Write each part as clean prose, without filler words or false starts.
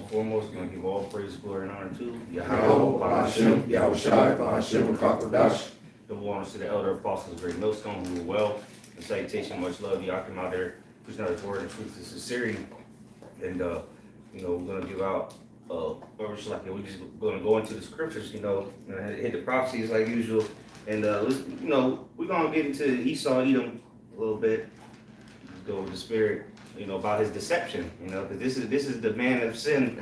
and foremost, we're going to give all praise, glory, and honor to Yahweh, Hashem, Yahushai, Hashem, Kakodash. Double honors to the elder apostles of Great Millstone who were well. And salutation, much love. Y'all come out there, preaching out his word and truth and sincerity. And, we're going to give out, we're just going to go into the scriptures, hit the prophecies like usual. And, we're going to get into Esau, Edom a little bit. Go with the spirit, about his deception, because this is the man of sin,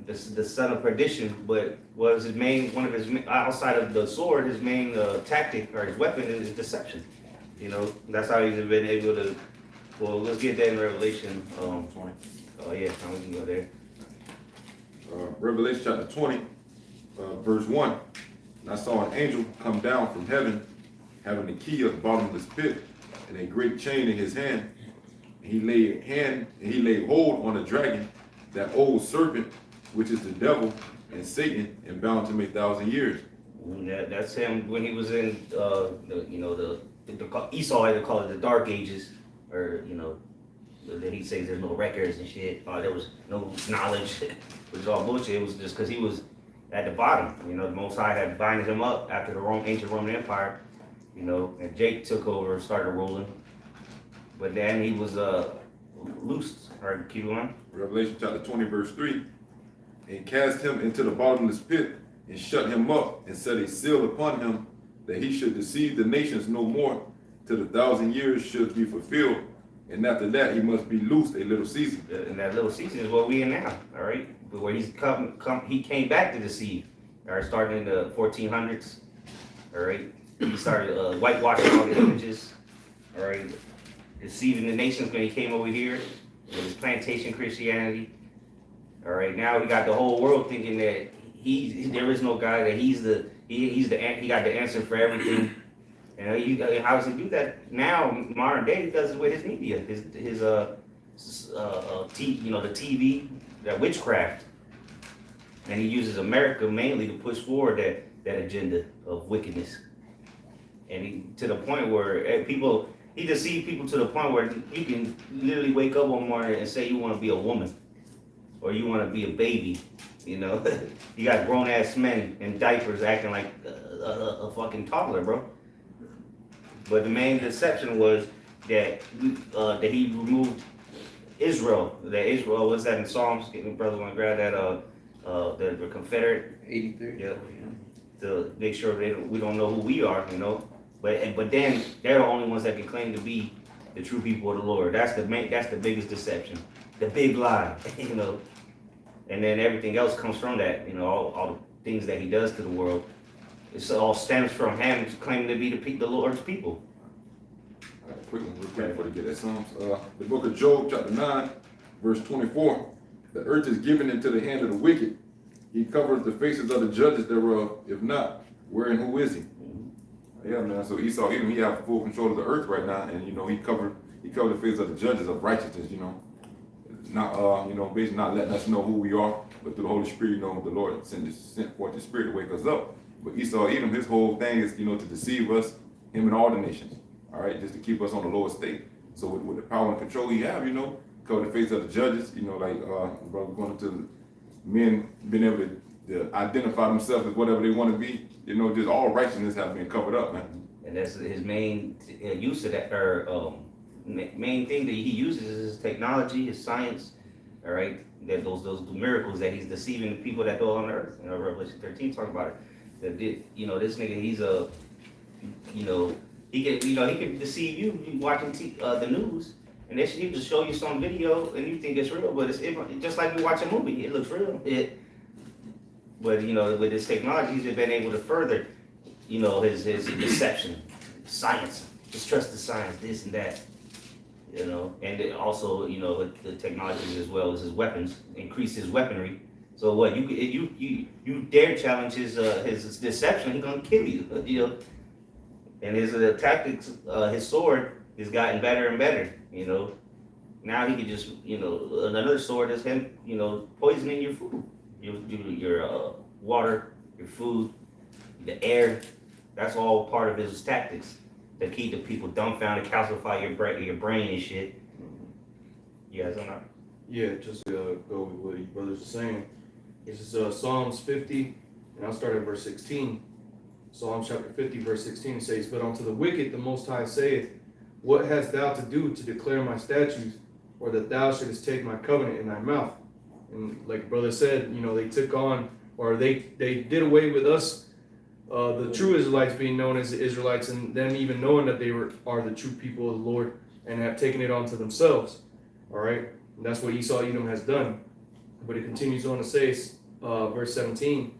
the son of perdition. But was his main, one of his, outside of the sword, his main tactic or his weapon is deception. That's how he's been able to. Well, let's get that in Revelation 20. Oh yeah, we can go there. Revelation chapter 20, verse 1. And I saw an angel come down from heaven, having the key of the bottomless pit, and a great chain in his hand. And he laid hold on the dragon, that old serpent, which is the devil and Satan, and bound him 1,000 years. That's him when he was in Esau had to call it the Dark Ages, or that he says there's no records and shit. There was no knowledge, which is all bullshit. It was just because he was at the bottom. The Most High had binded him up after the ancient Roman Empire. And Jake took over and started ruling. But then he was loosed. All right, keep going. Revelation chapter 20, verse 3. And cast him into the bottomless pit, and shut him up, and set a seal upon him, that he should deceive the nations no more, till the 1,000 years should be fulfilled. And after that, he must be loosed a little season. And that little season is what we in now, all right? But where he's he came back to deceive, all right, starting in the 1400s, all right? He started whitewashing all the images, all right? Deceiving the nations when he came over here with his plantation Christianity, all right? Now we got the whole world thinking that there is no God, that he got the answer for everything. And how does he do that now? Modern day, he does it with his media, his the TV, that witchcraft, and he uses America mainly to push forward that agenda of wickedness. And to the point where he deceived people to the point where you can literally wake up one morning and say you want to be a woman, or you want to be a baby. You got grown ass men in diapers acting like a fucking toddler, bro. But the main deception was that he removed Israel. That Israel, what's that in Psalms? Brother want to grab that the Confederate 83. Yeah. To make sure we don't know who we are, But then they're the only ones that can claim to be the true people of the Lord. That's the biggest deception, the big lie, And then everything else comes from that, all the things that he does to the world. It all stems from him claiming to be the Lord's people. All right, real quick before we get that Psalms. The book of Job, chapter 9, verse 24. The earth is given into the hand of the wicked. He covers the faces of the judges thereof. If not, where and who is he? Yeah, man. So Esau, even he have full control of the earth right now, and he covered the faces of the judges of righteousness. Not basically not letting us know who we are, but through the Holy Spirit, the Lord sent forth the Spirit to wake us up. But Esau, Edom, his whole thing is, to deceive us, him and all the nations, all right, just to keep us on the lower state. So with the power and control he have, cover the face of the judges, brother going to men being able to identify themselves as whatever they want to be, just all righteousness have been covered up, man. And that's his main use of that, or main thing that he uses is his technology, his science, all right, that those miracles that he's deceiving the people that dwell on earth. Revelation 13 talk about it. That this nigga, he's he can deceive you watching the news, and he can show you some video and you think it's real, but it's just like you watch a movie, it looks real. But with his technology, he's been able to further, his deception, science, just trust the science, this and that, and it also the technologies as well as his weapons, increase his weaponry. So what you dare challenge his deception, he's gonna kill you, And his tactics, his sword has gotten better and better, Now he can just, another sword is him, poisoning your food, your water, your food, the air. That's all part of his tactics to keep the people dumbfounded, calcify your brain and shit. You guys don't know? Yeah, just go with what you brothers are saying. This is Psalms 50, and I'll start at verse 16. Psalms chapter 50, verse 16, it says, "But unto the wicked the Most High saith, What hast thou to do to declare my statutes, or that thou shouldest take my covenant in thy mouth?" And like brother said, they took on, or they did away with us, the true Israelites being known as the Israelites, and them even knowing that they are the true people of the Lord, and have taken it onto themselves. All right, and that's what Esau Edom has done. But it continues on to say, verse 17,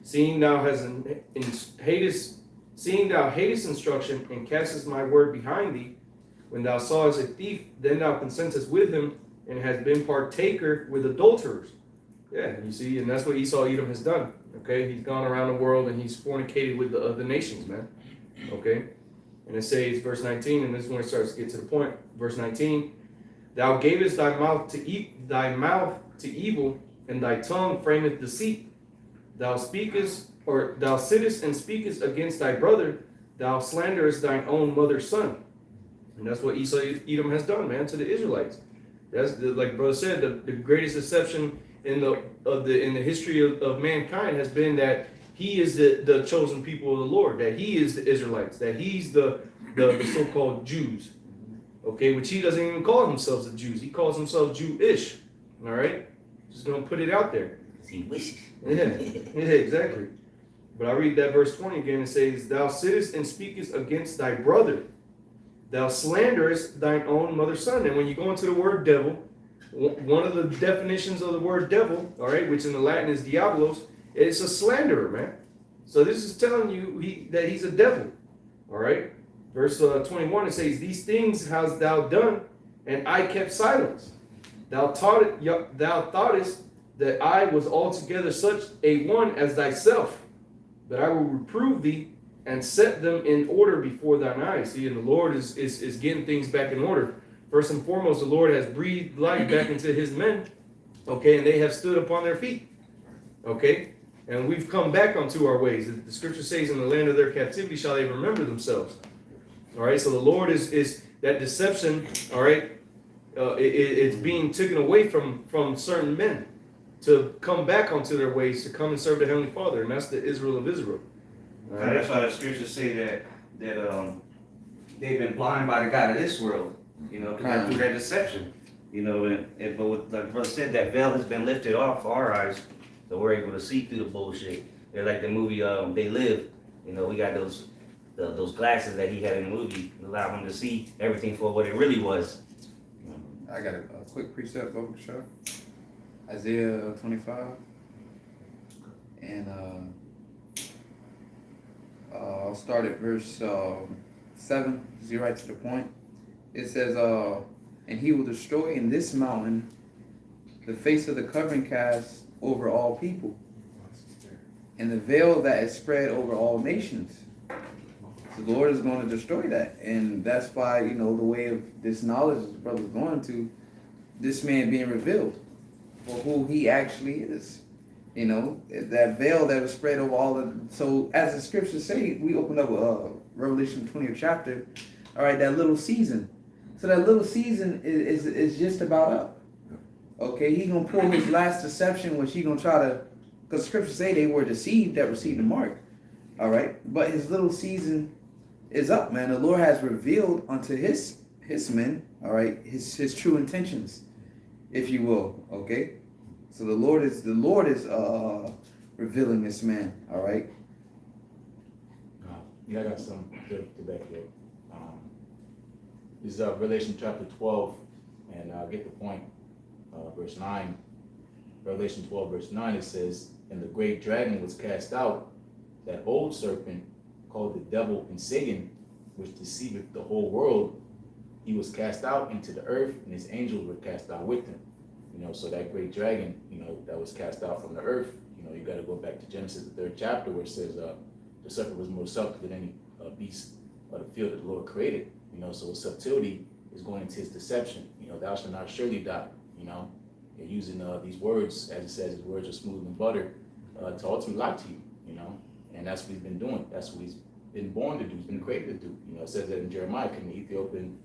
"Seeing thou hatest instruction, and castest my word behind thee, when thou sawest a thief, then thou consentest with him, and hast been partaker with adulterers." Yeah, you see, and that's what Esau Edom has done. Okay, he's gone around the world and he's fornicated with the other nations, man. Okay, and it says, verse 19, and this is when it starts to get to the point. Verse 19, "Thou gavest thy mouth to evil, and thy tongue frameth deceit. Thou sittest and speakest against thy brother. Thou slanderest thine own mother's son." And that's what Esau Edom has done, man, to the Israelites. That's like brother said, the greatest deception in the history of mankind has been that he is the chosen people of the Lord, that he is the Israelites, that he's the so-called Jews. Okay, which he doesn't even call himself the Jews. He calls himself Jewish. All right, just gonna put it out there. He wishes. Yeah, exactly. But I read that verse 20 again. It says, "Thou sittest and speakest against thy brother. Thou slanderest thine own mother's son." And when you go into the word devil, one of the definitions of the word devil, all right, which in the Latin is diabolos, it's a slanderer, man. So this is telling you that he's a devil, all right. Verse 21, it says, "These things hast thou done, and I kept silence. Thou thoughtest that I was altogether such a one as thyself, but I will reprove thee and set them in order before thine eyes." See, and the Lord is getting things back in order. First and foremost, the Lord has breathed life back into his men, okay, and they have stood upon their feet, okay, and we've come back onto our ways. The scripture says, "In the land of their captivity shall they remember themselves." All right, so the Lord is that deception, all right, it's being taken away from certain men to come back onto their ways, to come and serve the Heavenly Father, and that's the Israel of Israel. All right? That's why the scriptures say that they've been blind by the God of this world, because through their deception, but with, like the brother said, that veil has been lifted off our eyes, so we're able to see through the bullshit. They're like the movie They Live, we got those glasses that he had in the movie, allow him to see everything for what it really was. I got a quick precept, Bubba Show. Isaiah 25. And I'll start at verse 7, see right to the point. It says, "And he will destroy in this mountain the face of the covering cast over all people, and the veil that is spread over all nations." So the Lord is going to destroy that. And that's why, the way of this knowledge the brother's going to, this man being revealed for who he actually is. That veil that was spread over all of. So as the scriptures say, we open up Revelation 20th chapter. All right, that little season. So that little season is just about up. Okay, he's gonna pull his last deception, which he's gonna try to, because scriptures say they were deceived that received the mark. All right, but his little season is up, man. The Lord has revealed unto his men, all right, his true intentions, if you will. Okay. So the Lord is revealing this man, all right? I got some to back here. This is Revelation chapter 12, and get the point. Verse 9. Revelation 12, verse 9, it says, "And the great dragon was cast out, that old serpent, called the devil and Satan, which deceiveth the whole world. He was cast out into the earth, and his angels were cast out with him." So that great dragon, that was cast out from the earth, you got to go back to Genesis, the 3rd chapter, where it says the serpent was more subtle than any beast of the field that the Lord created. So his subtlety is going into his deception. "Thou shalt not surely die." You're using these words, as it says, his words are smooth and butter, to ultimately lie to you. And that's what he's been doing. That's what he's been born to do. He's been created to do. It says that in Jeremiah, "Can the Ethiopian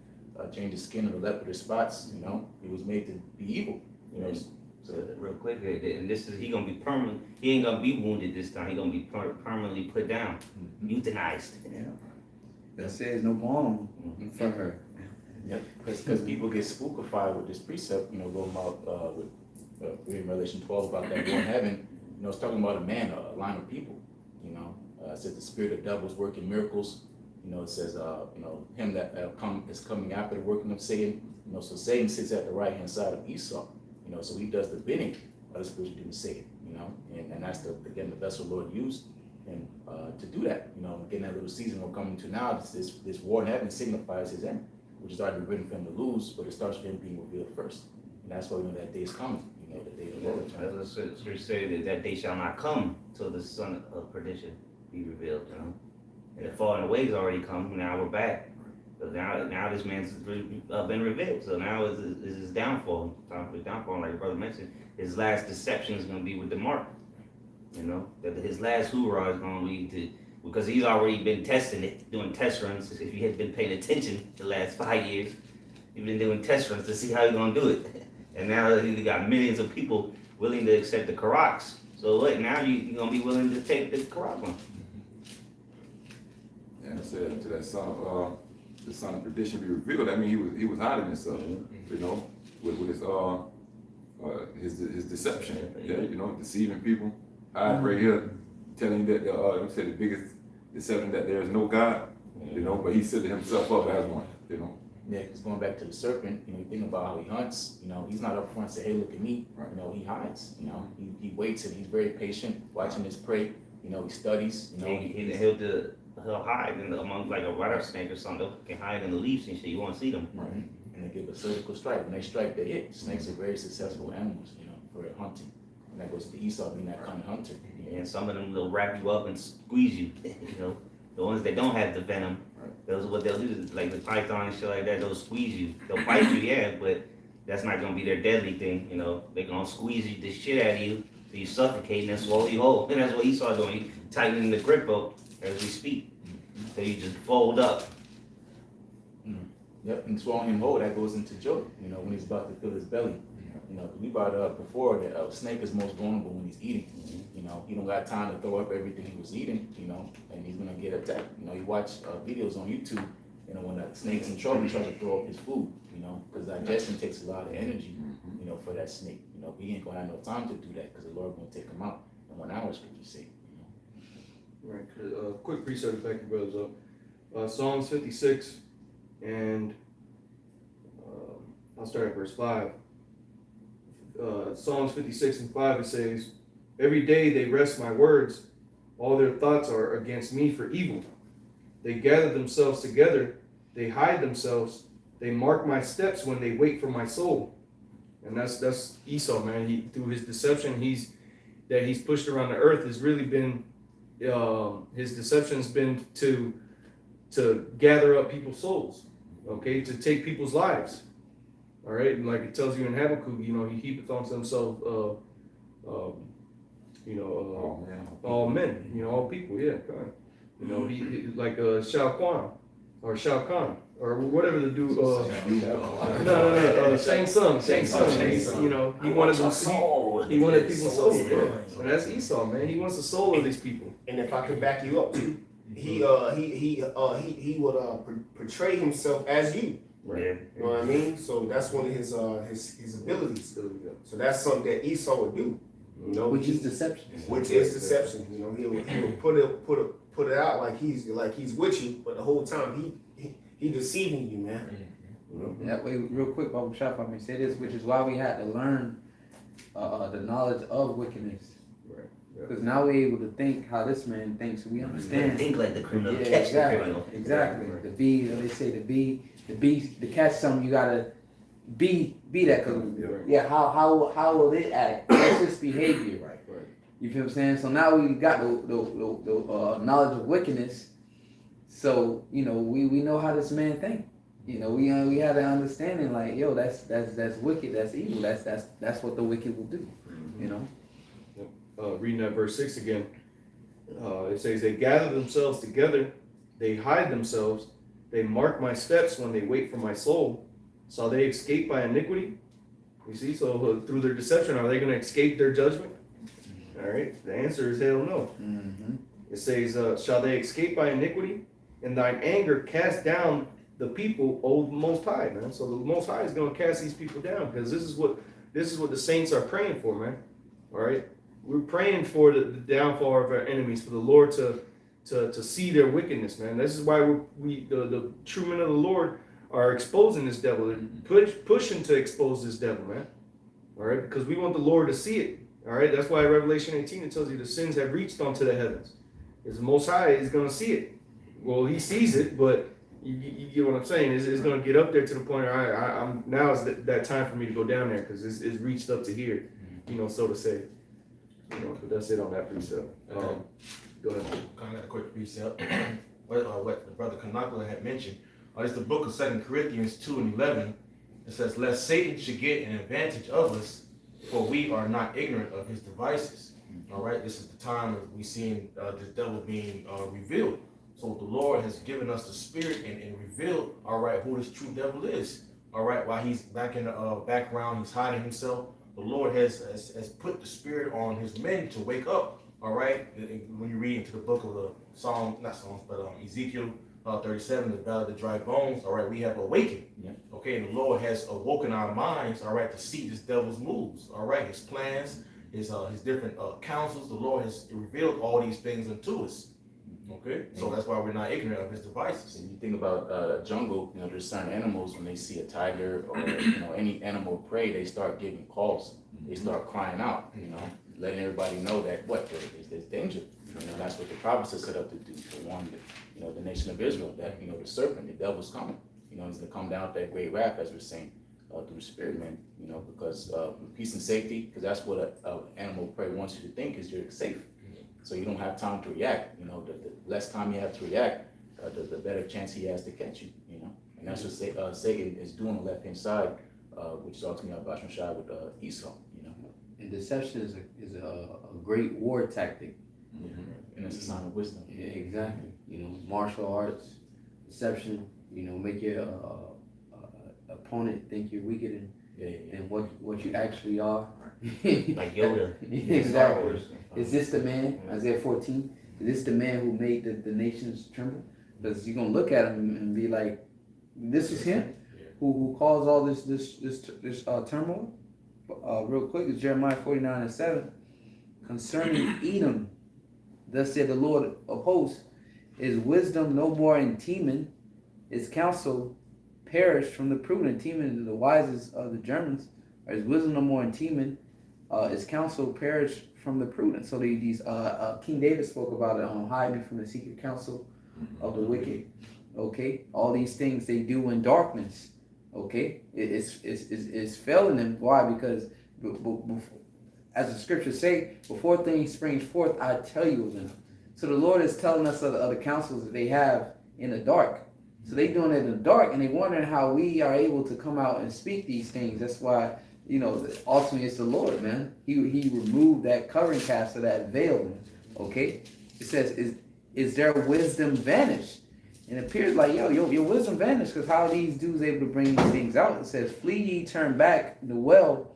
change the skin of the leopard or spots?" He was made to be evil. You know, So real quick, and this is he gonna be permanent. He ain't gonna be wounded this time. He gonna be permanently put down, euthanized. Yeah. That says no balm for her. Yep, because people get spookified with this precept, you know, going about reading Revelation 12 about that war in heaven. You know, it's talking about a man, a line of people. You know, it says the spirit of devils working miracles. You know, it says, you know, him that is coming after the working of Satan. You know, so Satan sits at the right hand side of Esau. You know, so he does the bidding of the spiritual demon Satan. You know, and that's the vessel Lord used him to do that. You know, getting that little season we're coming to now. This war in heaven signifies his end, which is already written for him to lose, but it starts with him being revealed first. And that's why we know that day is coming. You know, the day of the Lord. As the scripture say that day shall not come till the son of perdition be revealed. You know, and the falling away has already come. Now we're back. So now this man's been revealed. So now is his downfall. Time for his downfall, like your brother mentioned. His last deception is going to be with the mark. You know, that his last hoorah is going to lead to, because he's already been testing it, doing test runs. If you had been paying attention the last 5 years, he's been doing test runs to see how he's going to do it. And now he's got millions of people willing to accept the Karaks. So what? Now you're going to be willing to take the Karak one. And it said to that son, the son of perdition be revealed. I mean, he was hiding himself, you know, with his deception. Yeah, you know, deceiving people. Hiding right here, telling you that the biggest deception that there is no God. You know, but he set himself up as one. You know. Yeah, because going back to the serpent, you know, you think about how he hunts, you know, he's not up front and say, hey, look at me. Right. You know, he hides, you know, he waits and he's very patient, watching his prey, you know, he studies, you know. He'll hide among like a rattlesnake or something. They can hide in the leaves and shit. You won't see them. Right. And they give a surgical strike. When they strike, they hit. Snakes are very successful animals, you know, for hunting. And that goes to Esau being that kind of hunter. And some of them will wrap you up and squeeze you. You know, the ones that don't have the venom, those are what they'll do. Like the python and shit like that, they'll squeeze you. They'll bite you, yeah, but that's not gonna be their deadly thing. You know, they're gonna squeeze the shit out of you so you suffocate and then swallow you whole. And that's what Esau doing. He tightening the grip up as we speak. So you just fold up. Yep, and swallowing him whole, that goes into Job, you know, when he's about to fill his belly. You know, we brought it up before that a snake is most vulnerable when he's eating. You know, he don't got time to throw up everything he was eating, you know, and he's gonna get attacked. You know, you watch videos on YouTube, you know, when that snake's in trouble, he tries to throw up his food, you know, because digestion takes a lot of energy, you know, for that snake. You know, he ain't gonna have no time to do that because the Lord gonna take him out. And 1 hour scripture say, you know. Right, quick precept to back your brothers up. Psalms 56, and I'll start at verse 5. Psalms 56 and 5, it says, every day they wrest my words, all their thoughts are against me for evil. They gather themselves together, they hide themselves, they mark my steps when they wait for my soul. And that's Esau, man. He, through his deception, he's pushed around the earth has really been, his deception's been to gather up people's souls, okay, to take people's lives. All right, and like it tells you in Habakkuk, you know, he heapeth unto himself, all men, you know, all people, yeah, God. You know, he like Shao Khan, or whatever the dude. Shang Tsung. You know, he wanted people's souls. Yeah. And that's Esau, man. He wants the soul of these people. And if I could back you up too, he would portray himself as you. Right. You know what I mean? So that's one of his abilities. So that's something that Esau would do. You know, Which is deception. Which is deception. You know, he would put it out like he's with you, but the whole time he deceiving you, man. You know? That way, real quick, Bible Shop, I may say this, which is why we had to learn the knowledge of wickedness. Right. Because now we're able to think how this man thinks. We understand. Think like the criminal. Yeah, Catch exactly. the criminal. Exactly. The bee, they say the bee, to catch something, you gotta be that. Cause yeah, how will it act? What's its behavior? Right. You feel what I'm saying? So now we got the knowledge of wickedness. So you know we know how this man think. You know we had an understanding like yo that's wicked, that's evil, that's what the wicked will do. You know. Reading that verse 6 again, it says they gather themselves together, they hide themselves, they mark my steps when they wait for my soul. Shall they escape by iniquity? You see, so through their deception, are they going to escape their judgment? All right, the answer is hell no. Mm-hmm. It says, shall they escape by iniquity? In thine anger cast down the people, O Most High, man. So the Most High is going to cast these people down, because this is what the saints are praying for, man. All right, we're praying for the downfall of our enemies, for the Lord to see their wickedness, man. This is why the true men of the Lord are exposing this devil. They're pushing to expose this devil, man. All right, because we want the Lord to see it. All right, that's why Revelation 18, it tells you the sins have reached onto the heavens. It's the Most High is going to see it. Well, he sees it, but you get what I'm saying. It's going to get up there to the point where I'm now is that time for me to go down there, because it's reached up to here, so to say. But that's it on that precept. Go ahead. Kind of got a quick precept. What the brother Kanakula had mentioned. It's the book of 2 Corinthians 2:11. It says, lest Satan should get an advantage of us, for we are not ignorant of his devices. All right, this is the time of we seeing this devil being revealed. So the Lord has given us the spirit and revealed, all right, who this true devil is. All right, while he's back in the background, he's hiding himself. The Lord has put the spirit on his men to wake up. All right, when you read into the book of the Ezekiel 37, the valley of the dry bones. All right, we have awakened. Yeah. Okay, and the Lord has awoken our minds. All right, to see this devil's moves. All right, his plans, his different counsels. The Lord has revealed all these things unto us. Okay, so that's why we're not ignorant of his devices. And you think about jungle, there's certain animals, when they see a tiger or any animal of prey, they start giving calls. They start crying out, letting everybody know that there's danger. That's what the prophets are set up to do, to warn the nation of Israel that the serpent, the devil's coming. He's gonna come down with that great wrath, as we're saying, through the spirit, man. Because peace and safety, because that's what an animal of prey wants you to think is you're safe. So you don't have time to react. The less time you have to react, the better chance he has to catch you. And that's what Satan is doing on the left hand side, which talks to me about Shai with Esau. And deception is a great war tactic. And it's a sign of wisdom. Yeah, exactly. Martial arts, deception. Make your opponent think you're weaker than what you actually are. Like Yoda. Exactly. Is this the man, Isaiah 14? Is this the man who made the nations tremble? Because you're gonna look at him and be like, this is him who caused all this turmoil. Real quick, it's Jeremiah 49:7. Concerning Edom, thus said the Lord of hosts, is wisdom no more in Teman, his counsel perished from the prudent. Teman is the wisest of the Germans. Or is wisdom no more in Teman, his counsel perished from the prudent. So these King David spoke about it, hiding from the secret counsel of the wicked. Okay, all these things they do in darkness. Okay, it's failing them. Why? Because as the scriptures say, before things spring forth, I tell you of them. So the Lord is telling us of the counsels that they have in the dark. So they doing it in the dark, and they wondering how we are able to come out and speak these things. That's why, ultimately it's the Lord, man. He removed that covering cast of that veil. Okay, it says, is their wisdom vanished? And it appears like, your wisdom vanished, because how are these dudes able to bring these things out? It says, flee ye, turn back the well,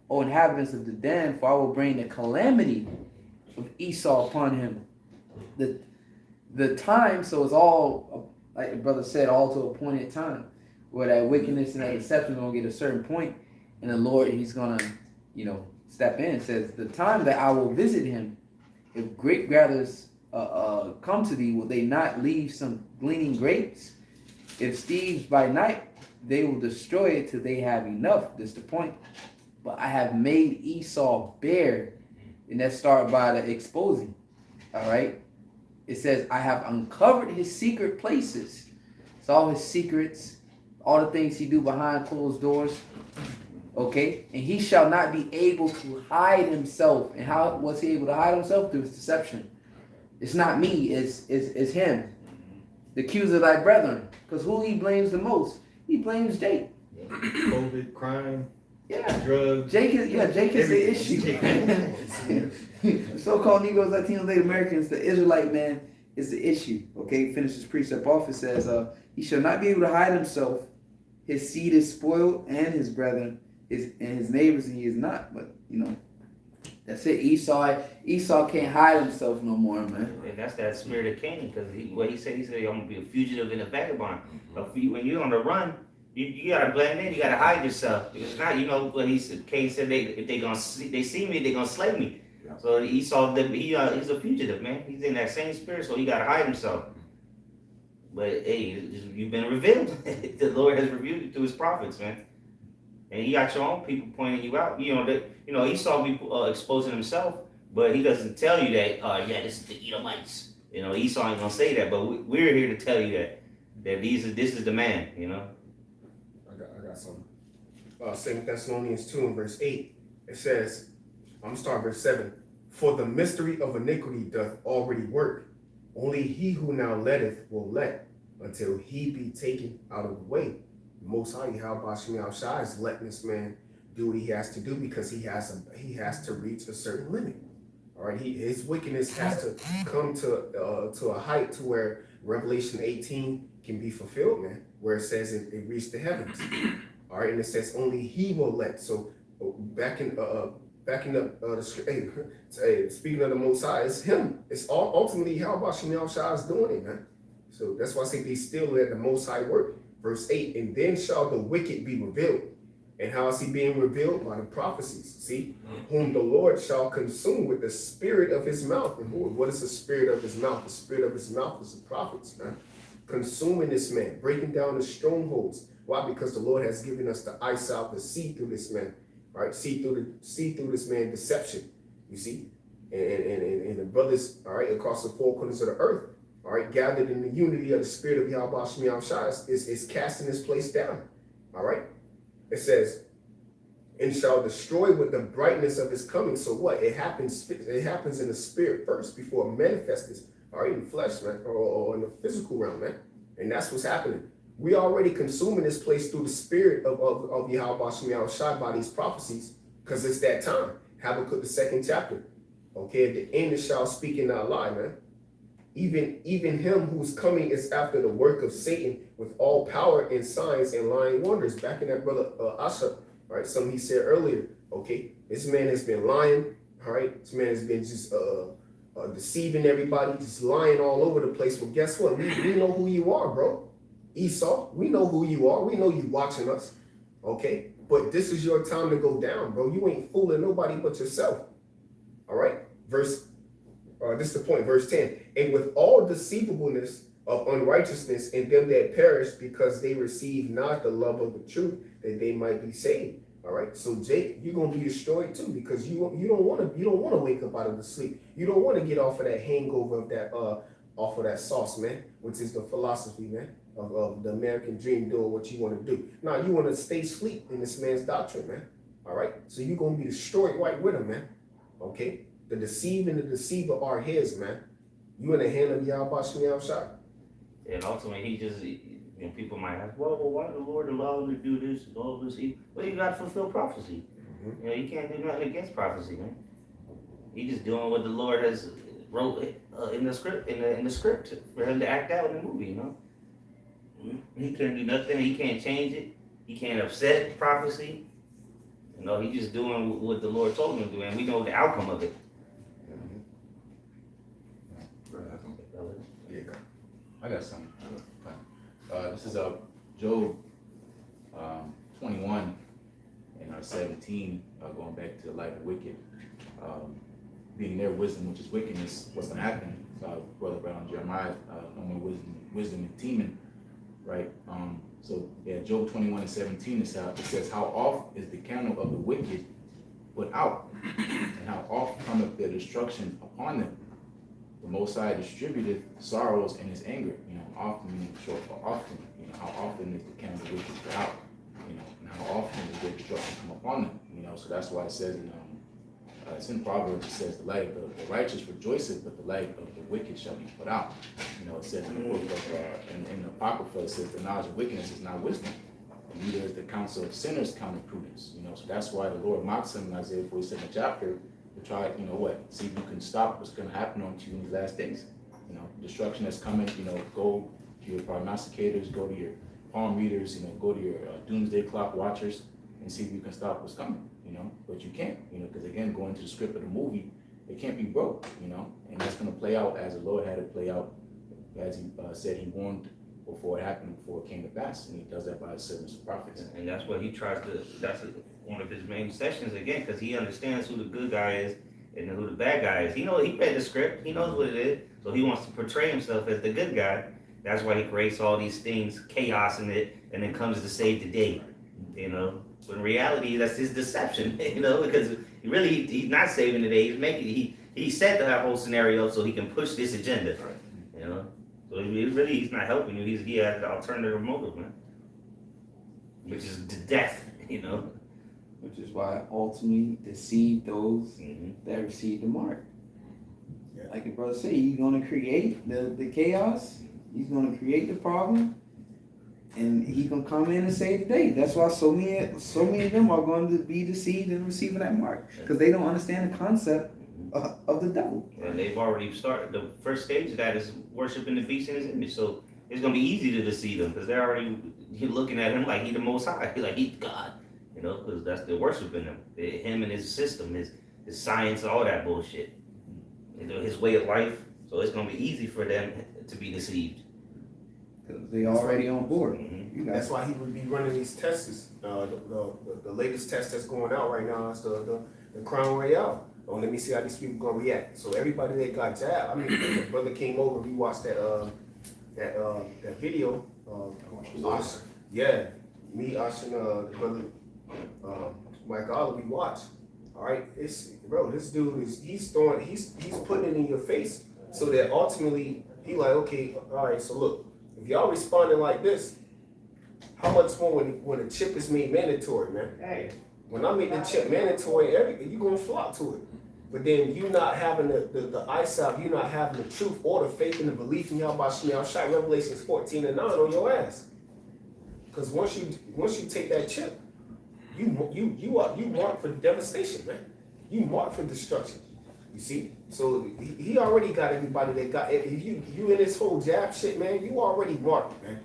O inhabitants of the den, for I will bring the calamity of Esau upon him. The time, so it's all, like the brother said, all to a appointed time, where that wickedness and that deception is going to get a certain point, and the Lord, he's going to, step in. It says, the time that I will visit him, if grape gatherers come to thee, will they not leave some gleaning grapes? If thieves by night, they will destroy it till they have enough. This is the point. But I have made Esau bare, and that started by the exposing. All right. It says, I have uncovered his secret places. It's all his secrets, all the things he do behind closed doors. Okay, and he shall not be able to hide himself. And how was he able to hide himself? Through his deception. It's not me, it's him. The accuser of thy brethren. Because who he blames the most? He blames Jake. COVID, crime, drugs. Jake is the issue. So-called Negroes, Latinos, Native Americans, the Israelite man is the issue. Okay, finish this precept off. It says, he shall not be able to hide himself. His seed is spoiled, and his brethren. is in his neighbors and he is not. But you know, that's it. Esau can't hide himself no more, man. And that's that spirit of Cain, because what he said, I'm gonna be a fugitive and a vagabond. When you're on the run, you gotta blend in, you gotta hide yourself. It's not, you know, what he said. Cain said, if they see me, they gonna slay me. Yeah. So Esau, he's a fugitive, man. He's in that same spirit, so he gotta hide himself. But hey, you've been revealed. The Lord has revealed it through his prophets, man. And you got your own people pointing you out. Esau be exposing himself, but he doesn't tell you that. This is the Edomites. You know, Esau ain't gonna say that, but we're here to tell you that this is the man. You know. I got something. 2 Thessalonians 2 and verse 8. It says, I'm starting verse 7. For the mystery of iniquity doth already work. Only he who now letteth will let until he be taken out of the way. Most High, Yahweh Shem Shai is letting this man do what he has to do because he has to reach a certain limit. All right, his wickedness has to come to a height to where Revelation 18 can be fulfilled, man, where it says it reached the heavens. All right, and it says only he will let. So backing up speaking of the Most High, it's him. It's ultimately how Shem Shai is doing it, man. So that's why I say they still let the Most High work. Verse 8, and then shall the wicked be revealed. And how is he being revealed? By the prophecies. See, whom the Lord shall consume with the spirit of his mouth. And what is the spirit of his mouth? The spirit of his mouth is the prophets, man. Consuming this man, breaking down the strongholds. Why? Because the Lord has given us the eyesight to see through this man. Right? See through this man's deception. You see? And the brothers, all right, across the four corners of the earth, all right, gathered in the unity of the spirit of Yahweh Shem Shai is casting this place down. All right. It says, and shall destroy with the brightness of his coming. So what? It happens in the spirit first before it manifests, all right, in the flesh, man, or in the physical realm, man. And that's what's happening. We already consuming this place through the spirit of Yahweh Shem Shai by these prophecies, because it's that time. Habakkuk, the 2nd chapter. Okay, at the end it shall speak and not lie, man. Even him who's coming is after the work of Satan with all power and signs and lying wonders. Back in that brother Asha, right? Something he said earlier. Okay, this man has been lying. All right, this man has been just deceiving everybody, just lying all over the place. Well, guess what? We know who you are, bro. Esau, we know who you are. We know you watching us. Okay, but this is your time to go down, bro. You ain't fooling nobody but yourself. All right, this is the point, verse 10. And with all deceivableness of unrighteousness in them that perish, because they receive not the love of the truth, that they might be saved. All right. So Jake, you're gonna be destroyed too, because you don't want to wake up out of the sleep. You don't want to get off of that hangover of that off of that sauce, man, which is the philosophy, man, of the American dream, doing what you want to do. Now you want to stay asleep in this man's doctrine, man. All right. So you're gonna be destroyed right with him, man. Okay. The deceive and the deceiver are his, man. You in the hand of Yahweh Shem Shai. And ultimately, people might ask, well, why did the Lord allow him to do this and all this? Well, you got to fulfill prophecy. You can't do nothing against prophecy, man. He just doing what the Lord has wrote in the script, in the script for him to act out in the movie. He can't do nothing. He can't change it. He can't upset prophecy. He's just doing what the Lord told him to do, and we know the outcome of it. I got something. This is Job 21 and 17, going back to the life of wicked. Being their wisdom, which is wickedness, what's going to happen? Brother Brown, Jeremiah, no more wisdom and teeming, right? Job 21 and 17 it says, how oft is the candle of the wicked put out, and how oft cometh their destruction upon them? The Most High distributeth sorrows in his anger. Often meaning short for often. How often is the candle of the wicked put out? And how often does their destruction come upon them? So that's why it says it's in Proverbs. It says the light of the righteous rejoiceth, but the light of the wicked shall be put out. It says in the book of in the Apocrypha, it says the knowledge of wickedness is not wisdom. And neither is the counsel of sinners counted prudence. So that's why the Lord mocks him in Isaiah 47 chapter. To try, see if you can stop what's going to happen unto you in these last days. Destruction that's coming, go to your prognosticators, go to your palm readers, go to your doomsday clock watchers, and see if you can stop what's coming, you know, but you can't, you know, because again, going to the script of the movie, it can't be broke, you know, and that's going to play out as the Lord had it play out, as he said he warned before it happened, before it came to pass, and he does that by his servants and prophets. And that's what he tries to, that's one of his main sessions again, because he understands who the good guy is and who the bad guy is. He read the script, he knows what it is, so he wants to portray himself as the good guy. That's why he creates all these things, chaos in it, and then comes to save the day, you know. But in reality, that's his deception, you know, because he's not saving the day. He set that whole scenario so he can push this agenda, you know. So he's not helping you. He has an alternative motive, man, which is the death, you know. Which is why ultimately deceive those Mm-hmm. that receive the mark. Yeah. Like the brother said, he's gonna create the chaos, he's gonna create the problem, and he's gonna come in and save the day. That's why so many of them are going to be deceived and receiving that mark, because they don't understand the concept of the devil. And they've already started. The first stage of that is worshiping the beast in his image. So it's gonna be easy to deceive them because they're already looking at him like he the Most High, like he's God. You know, because that's the worshiping him, him and his system, his science, all that bullshit. You know, his way of life. So it's gonna be easy for them to be deceived. Because they already on board. Mhm. You That's guys, why he would be running these tests. The latest test that's going out right now is the Crown Royale. Oh, let me see how these people gonna react. So everybody that got jabbed, I mean, the brother came over, we watched that video. Us, yeah, me, us, and the brother Mike Oliver, we watched. All right, this dude he's putting it in your face so that ultimately he like, okay, all right, so look, if y'all responding like this, how much more when a chip is made mandatory, man? Hey, when I make the chip mandatory, you gonna flock to it. But then you not having the eyesight, you not having the truth or the faith and the belief in Yahweh Shemel Shai, Revelations 14:9 on your ass. Because once you take that chip, you mark for devastation, man. You mark for destruction. You see? So he already got everybody that got if you in this whole jab shit, man, you already marked, man.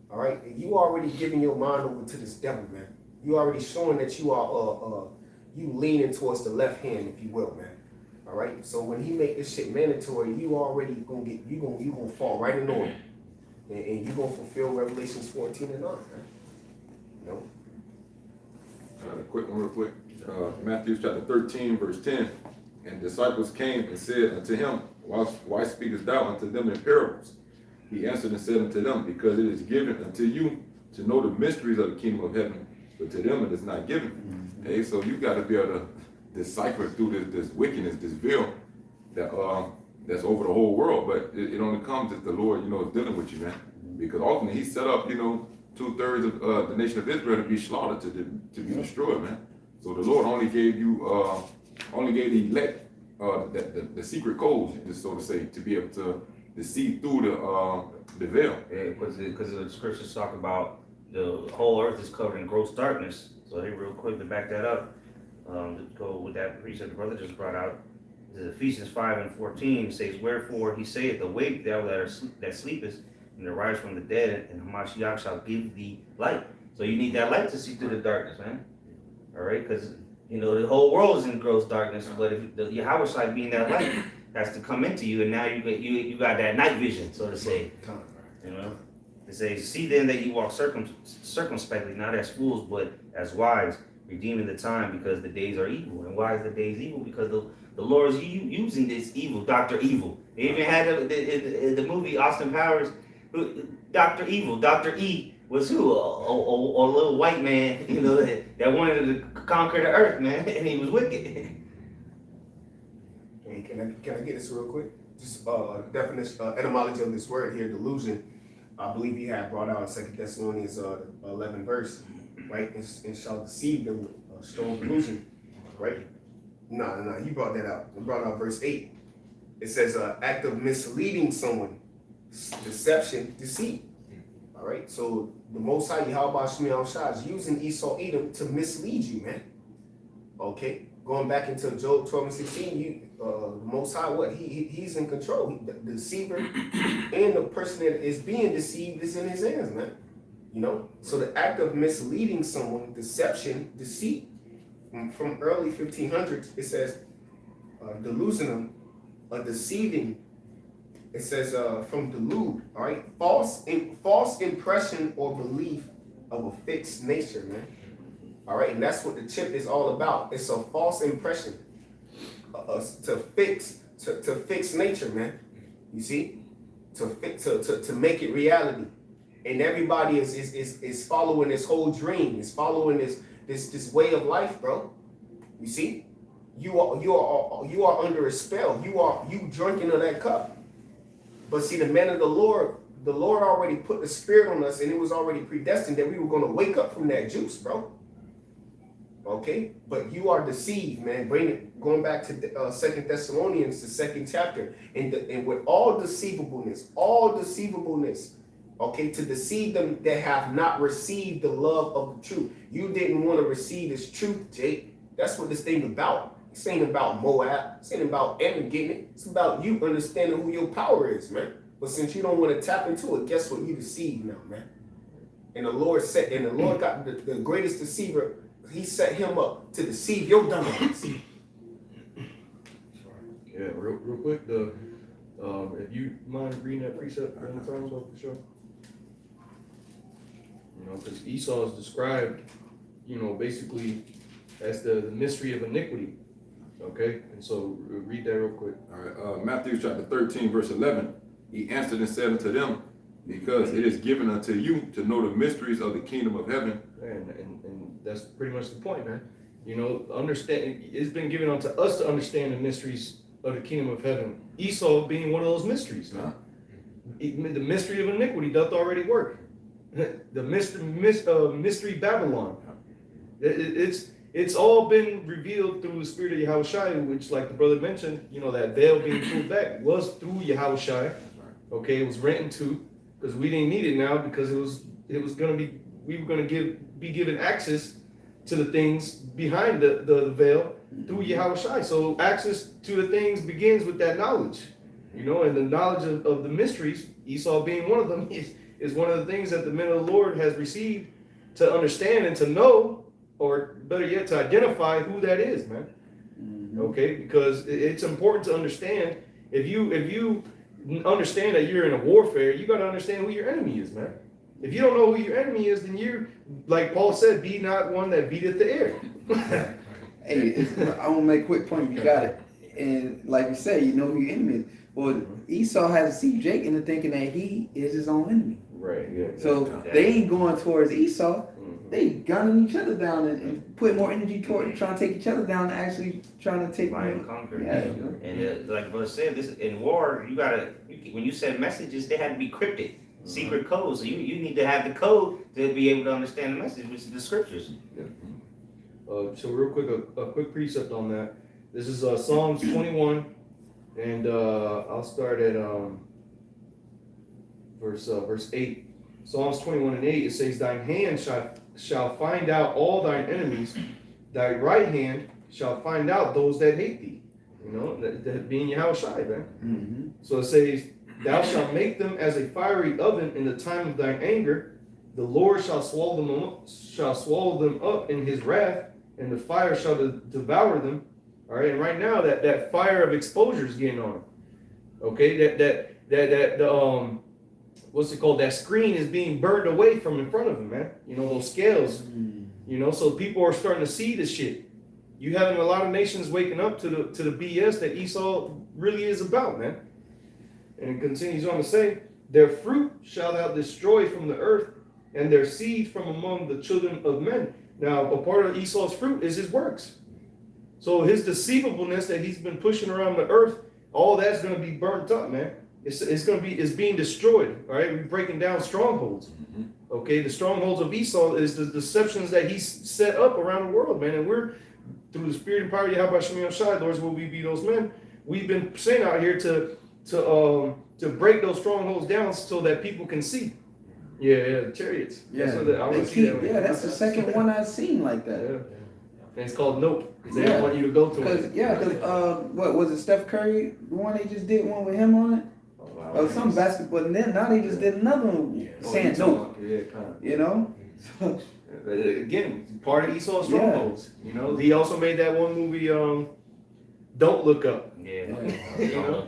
All right? You already giving your mind over to this devil, man. You already showing that you are you leaning towards the left hand, if you will, man. All right. So when he make this shit mandatory, you already gonna fall right in order, and you gonna fulfill Revelations 14:9, man. You know. A quick one real quick. Matthew chapter 13, verse 10. And disciples came and said unto him, Why speakest thou unto them in parables? He answered and said unto them, Because it is given unto you to know the mysteries of the kingdom of heaven, but to them it is not given. Okay, so you got to be able to decipher through this wickedness, this veil that's over the whole world. But it only comes if the Lord, is dealing with you, man. Because ultimately He set up, 2/3 of the nation of Israel to be slaughtered, to be destroyed, man. So the Lord only gave the elect the secret codes, just so to say, to be able to see through the veil. Yeah, because the scriptures talk about the whole earth is covered in gross darkness. So they real quick to back that up, to go with that precept the brother just brought out. Ephesians 5:14 says, Wherefore he saith, Awake thou that sleepest, and arise from the dead, and Hamashiach shall give thee light. So you need that light to see through the darkness, man. All right, because the whole world is in gross darkness, but if the Yahweh Shai being that light has to come into you, and now you got that night vision, so to say. It says, See then that you walk circumspectly, not as fools, but as wise, redeeming the time, because the days are evil. And why is the days evil? Because the Lord is using this evil, Dr. Evil. They even had the movie Austin Powers, Dr. Evil. Dr. E was who? A little white man, that wanted to conquer the earth, man, and he was wicked. Hey, can I get this real quick? Just definition, etymology of this word here, delusion. I believe he had brought out 2 Thessalonians 11 verse, right? And shall deceive them, strong delusion, right? No, he brought that out. He brought out verse 8. It says, act of misleading someone, deception, deceit. All right, so the Most High Yahweh Shemel Shai is using Esau Edom to mislead you, man. Okay, going back into Job 12:16, the Most High, what he's in control. The deceiver and the person that is being deceived is in his hands, man. You know, so the act of misleading someone, deception, deceit, from early 1500s, it says delusional, deceiving. It says from delude, all right, false impression or belief of a fixed nature, man. All right, and that's what the chip is all about. It's a false impression to fix nature, man. You see, to make it reality. And everybody is following this whole dream, is following this way of life, bro. You see, you are under a spell. You drinking of that cup. But see, the man of the Lord already put the spirit on us, and it was already predestined that we were going to wake up from that juice, bro. Okay, but you are deceived, man. Going back to 2 Thessalonians, the 2nd chapter, and with all deceivableness, okay, to deceive them that have not received the love of the truth. You didn't want to receive this truth, Jake. That's what this thing about. This ain't about Moab. This ain't about Edom getting it. It's about you understanding who your power is, man. But since you don't want to tap into it, guess what? You deceived now, man. And the Lord got the greatest deceiver. He set him up to deceive your dumbass. Yeah, real quick, if you mind reading that precept one time, so for sure. You know, because Esau is described, you know, basically as the mystery of iniquity. Okay, and so read that real quick. All right, Matthew chapter 13, verse 11. He answered and said unto them, because it is given unto you to know the mysteries of the kingdom of heaven. And that's pretty much the point, man. You know, understand, it's been given unto us to understand the mysteries of the kingdom of heaven. Esau being one of those mysteries, man. The mystery of iniquity doth already work. The mystery Babylon. It's all been revealed through the spirit of Yahushua, which, like the brother mentioned, you know, that veil being pulled back was through Yahushua. Okay, it was written into, because we didn't need it now, because we were gonna be given access to the things behind the veil through Yahushua. So access to the things begins with that knowledge, you know, and the knowledge of the mysteries, Esau being one of them, is one of the things that the men of the Lord has received to understand and to know, or better yet, to identify who that is, man. Okay, because it's important to understand. If you understand that you're in a warfare, you got to understand who your enemy is, man. If you don't know who your enemy is, then you're, like Paul said, be not one that beateth the air. Hey, I want to make a quick point. You got it. And like you said, you know who your enemy is. Well, Esau has to see Jacob into thinking that he is his own enemy. Right, yeah. So they ain't going towards Esau. They gunning each other down and put more energy toward trying to take each other down than actually trying to take Find and conquer. Yeah. And like brother said, this in war, you gotta, when you send messages, they had to be cryptic, secret codes. So you need to have the code to be able to understand the message, which is the scriptures. Yeah. So real quick, a quick precept on that. This is Psalms 21, and I'll start at verse 8. Psalms 21 and 8, it says, thine hand shall find out all thine enemies, thy right hand shall find out those that hate thee. You know, that being Yahushua, man. Mm-hmm. So it says, thou shalt make them as a fiery oven in the time of thine anger. The Lord shall swallow them up in his wrath, and the fire shall devour them. All right, and right now that fire of exposure is getting on them. Okay, what's it called? That screen is being burned away from in front of them, man. You know, those scales. You know, so people are starting to see this shit. You having a lot of nations waking up to the BS that Esau really is about, man. And it continues on to say, their fruit shall thou destroy from the earth, and their seed from among the children of men. Now, a part of Esau's fruit is his works. So his deceivableness that he's been pushing around the earth, all that's going to be burnt up, man. It's being destroyed. All right, we're breaking down strongholds. Okay, the strongholds of Esau is the deceptions that he's set up around the world, man. And we're, through the spirit and power of Yahweh Shemi Shai, Lord, will we be those men? We've been sent out here to break those strongholds down so that people can see. Yeah, chariots. Yeah, That's the second one I've seen like that. Yeah. And it's called Nope. They don't want you to go to it. Because what was it, Steph Curry? The one they just did one with him on it. some basketball, and then now they just did another one saying no. Yeah, kind of. You know. Again, part of Esau's strongholds. You know, he also made that one movie, Don't Look Up. Yeah. You know,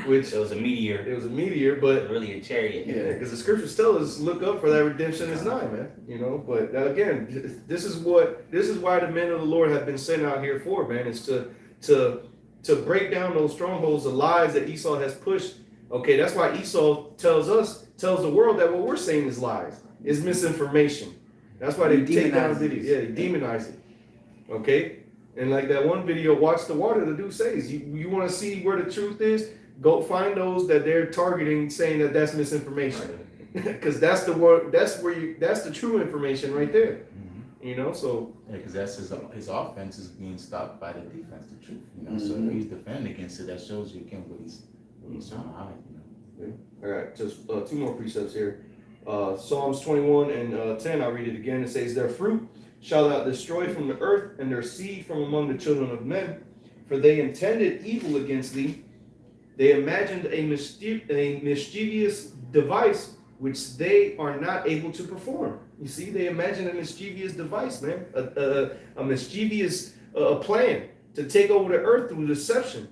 which It was a meteor. it was a meteor, but Really a chariot. yeah, because the scriptures tell us look up for that redemption is nigh, man. You know, but again, this is why the men of the Lord have been sent out here for, man, is to break down those strongholds, the lies that Esau has pushed. Okay, that's why Esau tells the world that what we're saying is lies, is misinformation. That's why they take down videos. Yeah, they demonize it. Okay? And like that one video, Watch the Water, the dude says, you want to see where the truth is? Go find those that they're targeting, saying that that's misinformation. Because that's the word, that's the true information right there. You know, so Yeah, because that's his offense is being stopped by the defense, the truth. You know, so if he's defending against it, that shows you again what he's trying to hide. You know. all right, just 2 more precepts here. Psalms 21 and 10, I'll read it again. It says, their fruit shall thou destroy from the earth, and their seed from among the children of men. For they intended evil against thee. They imagined a mischievous device which they are not able to perform. You see, they imagined a mischievous device, man. A mischievous plan to take over the earth through deception,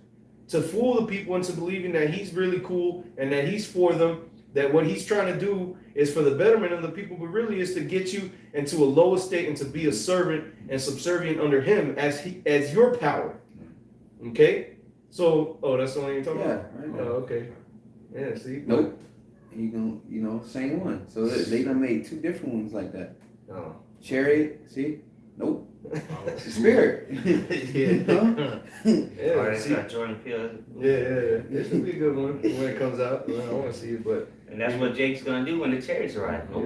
to fool the people into believing that he's really cool and that he's for them, that what he's trying to do is for the betterment of the people, but really is to get you into a lower state and to be a servant and subservient under him as your power. Okay? So, that's the one you're talking about? Right. Oh, okay. Yeah, see? Nope. You gonna same one. So they done made 2 different ones like that. Oh. Chariot, see? Nope. Spirit. Yeah. Alright, See? got Jordan Peele. Yeah. It should be a good one when it comes out. I want to see it, but And that's what Jake's gonna do when the chariots arrive. Oh,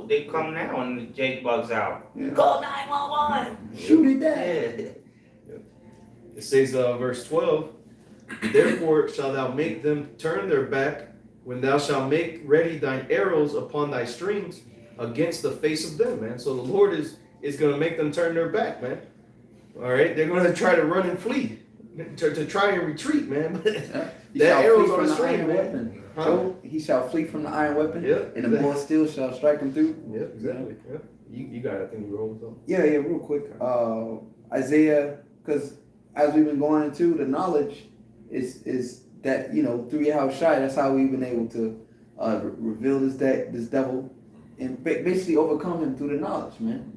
they come now and Jake bugs out. Yeah. Call 911. Shoot it down. Yeah. it says, verse 12, therefore shalt thou make them turn their back when thou shalt make ready thine arrows upon thy strings against the face of them, man. So the Lord is going to make them turn their back, man. All right, they're going to try to run and flee, to try and retreat, man. He That shall arrow's flee on from the the string, iron man. weapon. Huh? So he shall flee from the iron weapon, Yeah, and the bow still shall strike him through. Yep, exactly. Yep. You got it. I think we're over something. Yeah, real quick. Isaiah, because as we've been going into, the knowledge is that, through Yahweh Shai, that's how we've been able to reveal this devil and basically overcome him through the knowledge, man.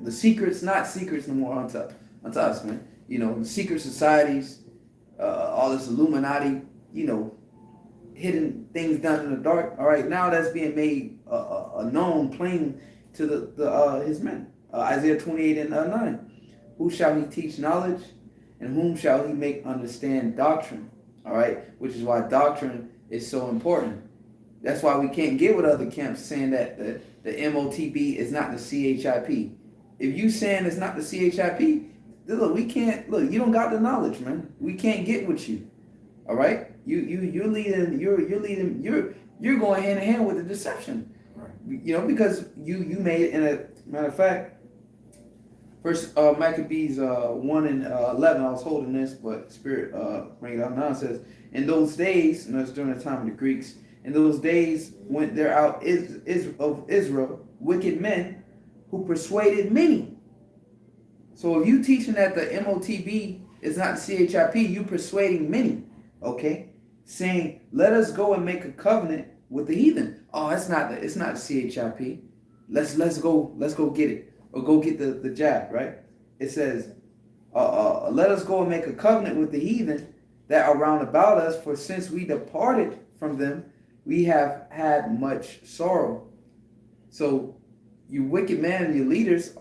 The secrets, not secrets no more unto us, man. The secret societies, all this Illuminati, hidden things done in the dark. All right, now that's being made known, plain to the his men. Isaiah 28 and 9. Who shall he teach knowledge, and whom shall he make understand doctrine? All right, which is why doctrine is so important. That's why we can't get with other camps saying that the MOTB is not the CHIP. If you saying it's not the CHIP, look, we can't. Look, you don't got the knowledge, man. We can't get with you. All right, you're leading. You're going hand in hand with the deception. Right. Because you made it in a matter of fact. First Maccabees 1 and 11. I was holding this, but Spirit bring it out now. It says, in those days, and that's during the time of the Greeks. In those days went there out of Israel wicked men who persuaded many. So if you teaching that the MOTB is not CHIP, you persuading many, okay? Saying, let us go and make a covenant with the heathen. Oh, it's not CHIP. Let's go get it. Or go get the jab, right? It says, let us go and make a covenant with the heathen that are round about us, for since we departed from them, we have had much sorrow. So you wicked man and your leaders,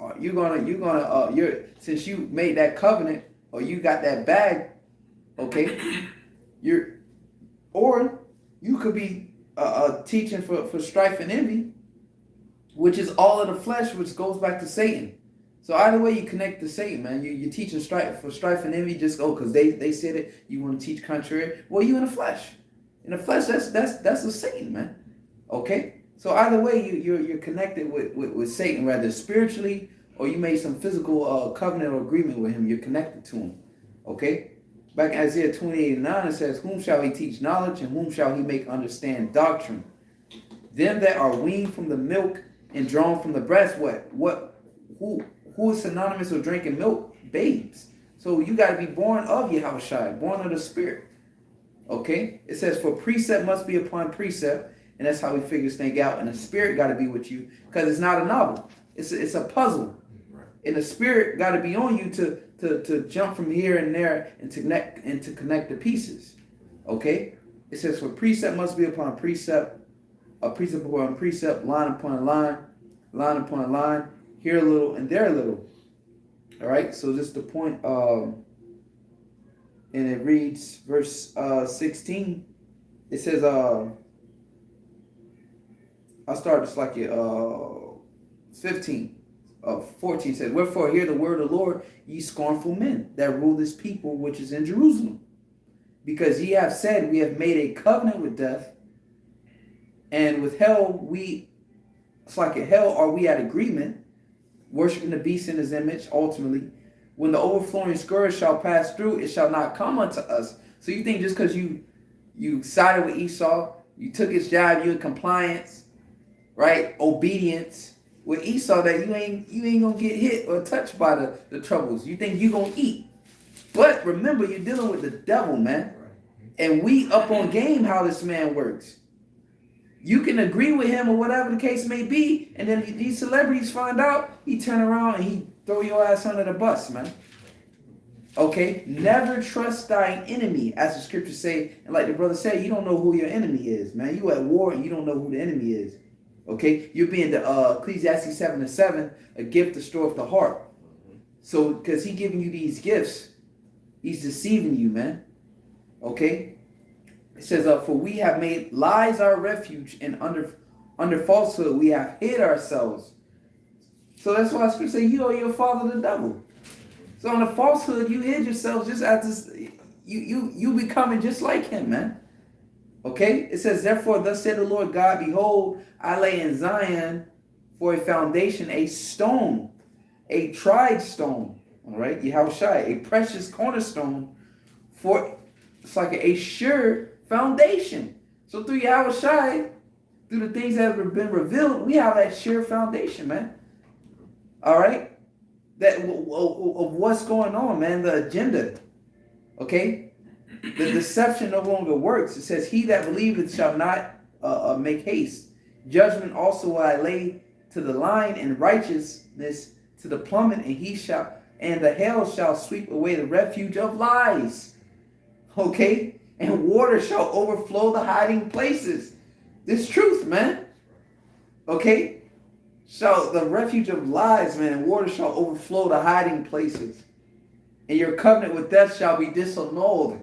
since you made that covenant or you got that bag, okay, or you could be teaching for strife and envy, which is all of the flesh, which goes back to Satan. So either way you connect to Satan, man. You're teaching strife and envy, just because they said it, you want to teach contrary. Well, you in the flesh. In the flesh, that's a Satan, man. Okay? So either way, you're connected with Satan, rather spiritually, or you made some physical covenant or agreement with him. You're connected to him. Okay? Back in Isaiah 28:9, it says, whom shall he teach knowledge, and whom shall he make understand doctrine? Them that are weaned from the milk and drawn from the breast, who is synonymous with drinking milk? Babes. So you got to be born of Yahushua, born of the Spirit. Okay? It says, for precept must be upon precept, and that's how we figure this thing out. And the Spirit got to be with you, because it's not a novel. It's a puzzle. Right. And the Spirit got to be on you to jump from here and there and to connect the pieces. Okay? It says, for precept must be upon precept, a precept upon precept, line upon line, line upon line, here a little and there a little. All right, so just the point, and it reads, verse 16, it says, I'll start just like it, 15, 14 says, wherefore hear the word of the Lord, ye scornful men that rule this people which is in Jerusalem. Because ye have said, we have made a covenant with death, and with hell it's like in hell are we at agreement, worshiping the beast in his image, ultimately. When the overflowing scourge shall pass through, it shall not come unto us. So you think just because you sided with Esau, you took his job, you in compliance, right? Obedience with Esau, that you ain't gonna get hit or touched by the troubles. You think you gonna eat. But remember, you're dealing with the devil, man. And we up on game how this man works. You can agree with him or whatever the case may be, and then if these celebrities find out, he turn around and he throw your ass under the bus, man. Okay? Never trust thine enemy, as the scriptures say. And like the brother said, you don't know who your enemy is, man. You at war and you don't know who the enemy is. Okay? You're being the Ecclesiastes 7:7, a gift destroyeth the heart. So, because he giving you these gifts, he's deceiving you, man. Okay? It says, for we have made lies our refuge, and under falsehood we have hid ourselves. So that's why scripture say you owe your father the devil. So on the falsehood you hid yourselves just as you becoming just like him, man. Okay? It says, therefore thus said the Lord God, behold, I lay in Zion for a foundation, a stone, a tried stone. All right? Yahushua, a precious cornerstone, for it's like a sure foundation. So through Yahushua, through the things that have been revealed, we have that sure foundation, man. All right? That of what's going on, man, the agenda. Okay? The deception no longer works. It says, he that believeth shall not make haste. Judgment also will I lay to the line, and righteousness to the plummet, and the hell shall sweep away the refuge of lies. Okay? And water shall overflow the hiding places. This truth, man. Okay? So the refuge of lies, man, and water shall overflow the hiding places. And your covenant with death shall be disannulled.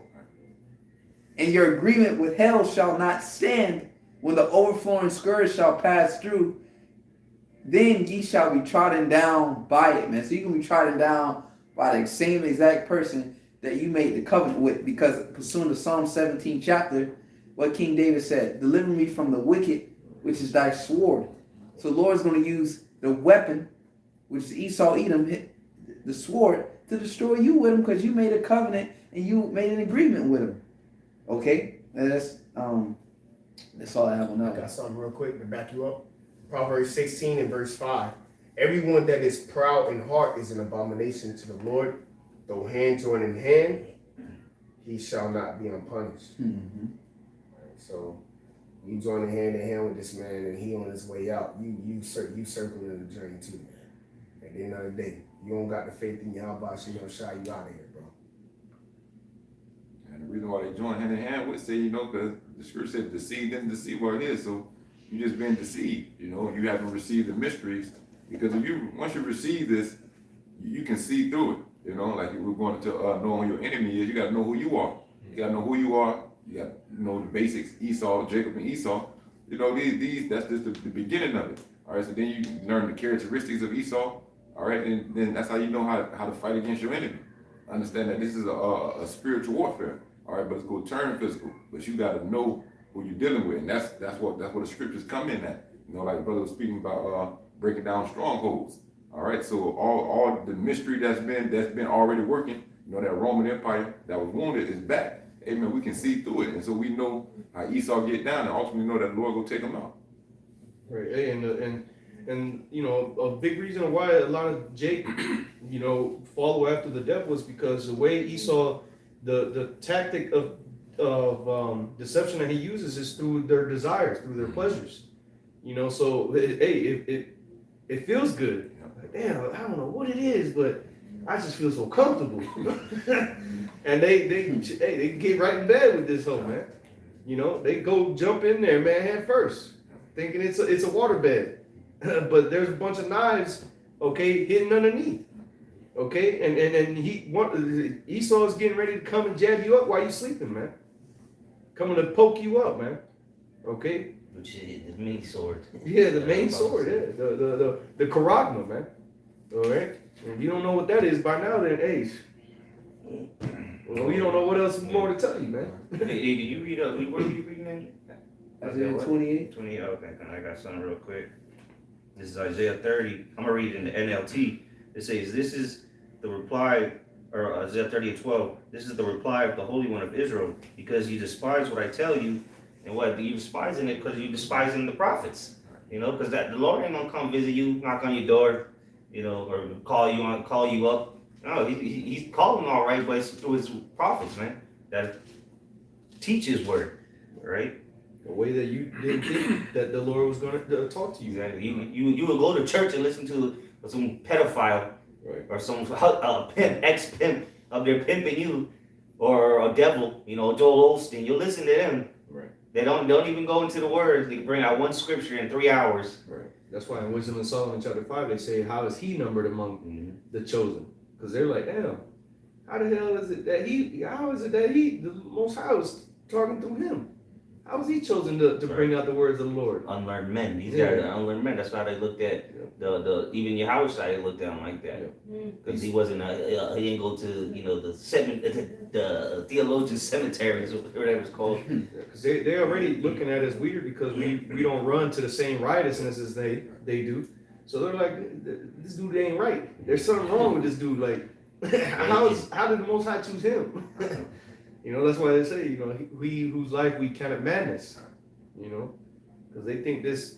And your agreement with hell shall not stand. When the overflowing scourge shall pass through, then ye shall be trodden down by it, man. So you can be trodden down by the same exact person that you made the covenant with, because pursuing the Psalm 17 chapter, what King David said, deliver me from the wicked, which is thy sword. So the Lord's going to use the weapon, which is Esau, Edom, the sword, to destroy you with him, because you made a covenant and you made an agreement with him. Okay? And that's all I have on I that. got something real quick to back you up. Proverbs 16 and verse 5. Everyone that is proud in heart is an abomination to the Lord. Though hand join in hand, he shall not be unpunished. Mm-hmm. So you join hand in hand with this man, and he on his way out. You circling the journey too, man. At the end of the day, you don't got the faith in Yahweh, she gonna shy you out of here, bro. And the reason why they join hand in hand with, say, because the scripture said deceive didn't deceive what it is. So you just been deceived. You haven't received the mysteries, because once you receive this, you can see through it. Like we're going to know who your enemy is. You got to know who you are. You got to know who you are. You got to know the basics. Esau, Jacob, and Esau. These that's just the beginning of it. All right. So then you learn the characteristics of Esau. All right. And then that's how you know how to fight against your enemy. Understand that this is a spiritual warfare. All right. But it's going to turn physical. But you got to know who you're dealing with, and that's what the scriptures come in at. Like brother was speaking about breaking down strongholds. All right, so all the mystery that's been already working, You know, that Roman Empire that was wounded is back. Amen. We can see through it. And so we know how Esau get down and ultimately know that the Lord will take him out. Right, hey, and you know, a big reason why a lot of Jacob, you know, follow after the devil is because the way Esau, the tactic of deception that he uses is through their desires, through their pleasures. You know, so hey, it feels good. Like, damn, I don't know what it is, but I just feel so comfortable. And they get right in bed with this hoe, man. You know, they go jump in there, man, head first, thinking it's a water bed. But there's a bunch of knives, okay, hidden underneath. Okay, and Esau is getting ready to come and jab you up while you sleeping, man. Coming to poke you up, man. Okay. Which is the main sword. Yeah, the main sword, yeah. The Karagma, man. All right. If you don't know what that is by now, then hey, well, we don't know what else more to tell you, man. Hey, did you read what are you reading in? Isaiah 28. 28, okay, I got something real quick. This is Isaiah 30. I'm gonna read it in the NLT. It says, this is the reply, or Isaiah 30:12. This is the reply of the Holy One of Israel, because you despise what I tell you, and what you despising it because you despising the prophets. You know, because that the Lord ain't gonna come visit you, knock on your door, you know, or call you up. No, he's calling all right, but it's through his prophets, man, that teach his word, right? The way that you didn't think that the Lord was going to talk to you. Exactly. You would go to church and listen to some pedophile, Right. or some pimp, ex-pimp up there pimping you, or a devil, you know, Joel Osteen. You listen to them. Right. They don't even go into the words. They bring out one scripture in 3 hours. Right. That's why in Wisdom of Solomon chapter 5 they say, how is he numbered among the chosen? Because they're like, damn, how the hell is it that the Most High was talking through him? How was he chosen to bring out the words of the Lord? Unlearned men. These guys are unlearned men. That's why they looked at the even Yahweh side. They looked at him like that because he wasn't he didn't go to the theologian cemeteries or whatever it's called. Because they're already looking at us weird because we don't run to the same riotousness as they do. So they're like, this dude ain't right. There's something wrong with this dude. Like, how did the Most High choose him? You know, that's why they say, you know, he whose life we count madness. You know, because they think this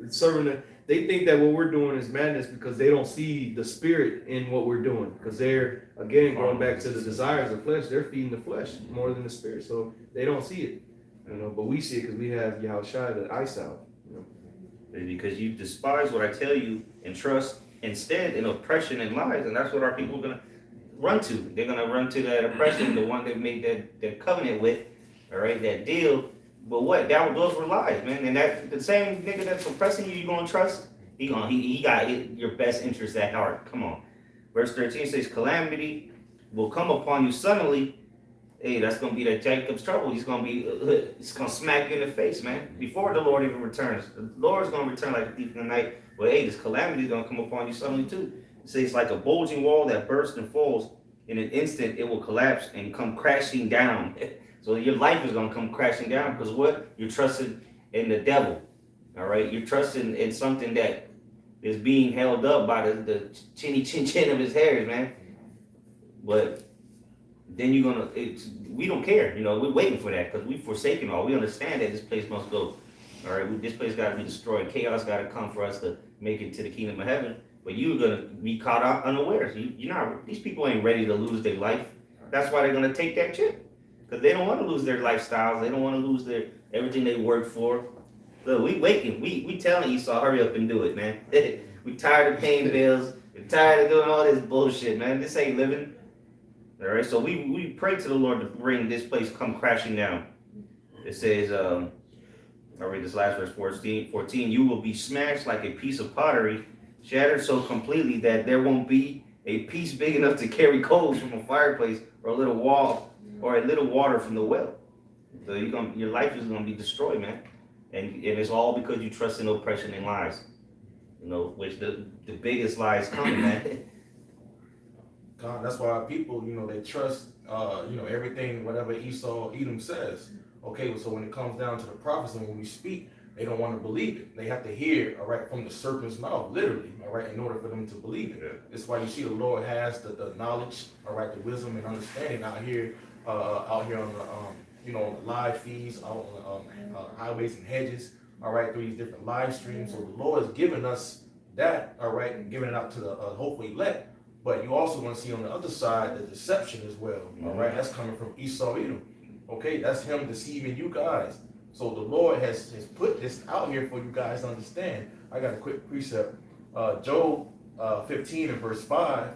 serving. They think that what we're doing is madness because they don't see the spirit in what we're doing. Because they're again going back to the desires of flesh. They're feeding the flesh more than the spirit, so they don't see it. You know, but we see it because we have Yahushua, the eyesight. You know. Because you despise what I tell you and trust instead in oppression and lies, and that's what our people are gonna run to. They're gonna run to that oppression, the one that made that covenant with, all right, that deal. But what? Those were lies, man. And that the same nigga that's oppressing you gonna trust? He got your best interest at heart. Come on. Verse 13 says, calamity will come upon you suddenly. Hey, that's gonna be that Jacob's trouble. He's gonna smack you in the face, man. Before the Lord even returns, the Lord's gonna return like a thief in the night. But hey, this calamity is gonna come upon you suddenly too. It says like a bulging wall that bursts and falls. In an instant, it will collapse and come crashing down. So your life is gonna come crashing down because what? You're trusting in the devil. All right, you're trusting in something that is being held up by the chinny chin of his hairs, man. But then we don't care, you know, we're waiting for that because we've forsaken all. We understand that this place must go. All right, this place got to be destroyed. Chaos got to come for us to make it to the kingdom of heaven. But you're going to be caught out unawares. These people ain't ready to lose their life. That's why they're going to take that chip because they don't want to lose their lifestyles. They don't want to lose everything they worked for. Look, we waiting. We telling Esau, hurry up and do it, man. We tired of paying bills. We're tired of doing all this bullshit, man. This ain't living. All right, so we pray to the Lord to bring this place come crashing down. It says, I'll read this last verse, 14, you will be smashed like a piece of pottery, shattered so completely that there won't be a piece big enough to carry coals from a fireplace or a little wall or a little water from the well. So your life is going to be destroyed, man. And it's all because you trust in oppression and lies. You know, which the biggest lies coming, man. God, that's why people, you know, they trust, everything, whatever Edom says. Okay, so when it comes down to the prophets and when we speak, They don't want to believe it. They have to hear, all right, from the serpent's mouth, literally, all right, in order for them to believe it. That's why you see the Lord has the knowledge, all right, the wisdom and understanding out here on the on the live feeds, out on the highways and hedges, all right, through these different live streams. So the Lord has given us that, all right, and giving it out to the hopefully elect. But you also want to see on the other side the deception as well, all right. That's coming from Esau Edom. Okay, that's him deceiving you guys. So the Lord has put this out here for you guys to understand. I got a quick precept. Job 15 and verse 5.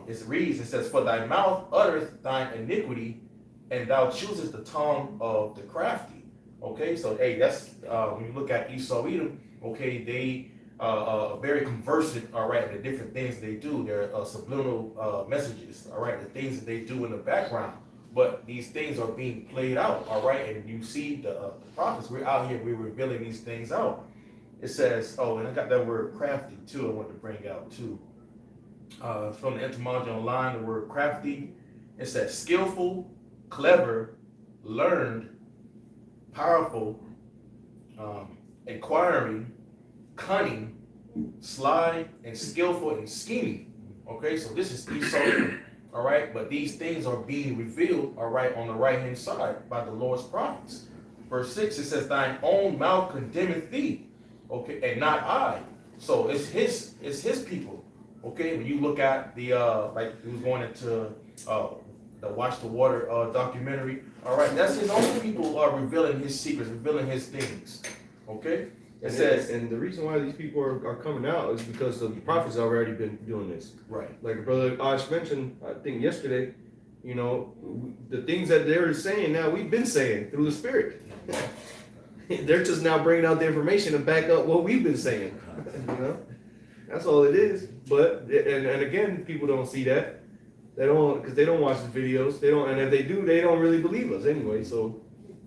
It reads, it says, "For thy mouth uttereth thine iniquity, and thou choosest the tongue of the crafty." Okay, so hey, that's when you look at Esau Edom, okay, they are very conversant, all right, in the different things they do. They're subliminal messages, all right, the things that they do in the background. But these things are being played out, all right? And you see the prophets, we're out here, we're revealing these things out. It says, oh, and I got that word crafty too, I want to bring out too. From the etymology online, the word crafty, it says skillful, clever, learned, powerful, inquiring, cunning, sly, and skillful in scheming. Okay, so this is Esau. All right, but these things are being revealed, all right, on the right-hand side by the Lord's prophets. Verse 6, it says, "Thine own mouth condemneth thee," okay, and not I. So it's his people, okay. When you look at the like he was going into the Watch the Water documentary, all right, that's his own people are revealing his secrets, revealing his things, okay. It says, and the reason why these people are coming out is because the prophets have already been doing this. right. Like Brother Ash mentioned, I think yesterday, you know, the things that they're saying now, we've been saying through the Spirit. They're just now bringing out the information to back up what we've been saying. You know, that's all it is. But and again, people don't see that. They don't, because they don't watch the videos. They don't, and if they do, they don't really believe us anyway. So,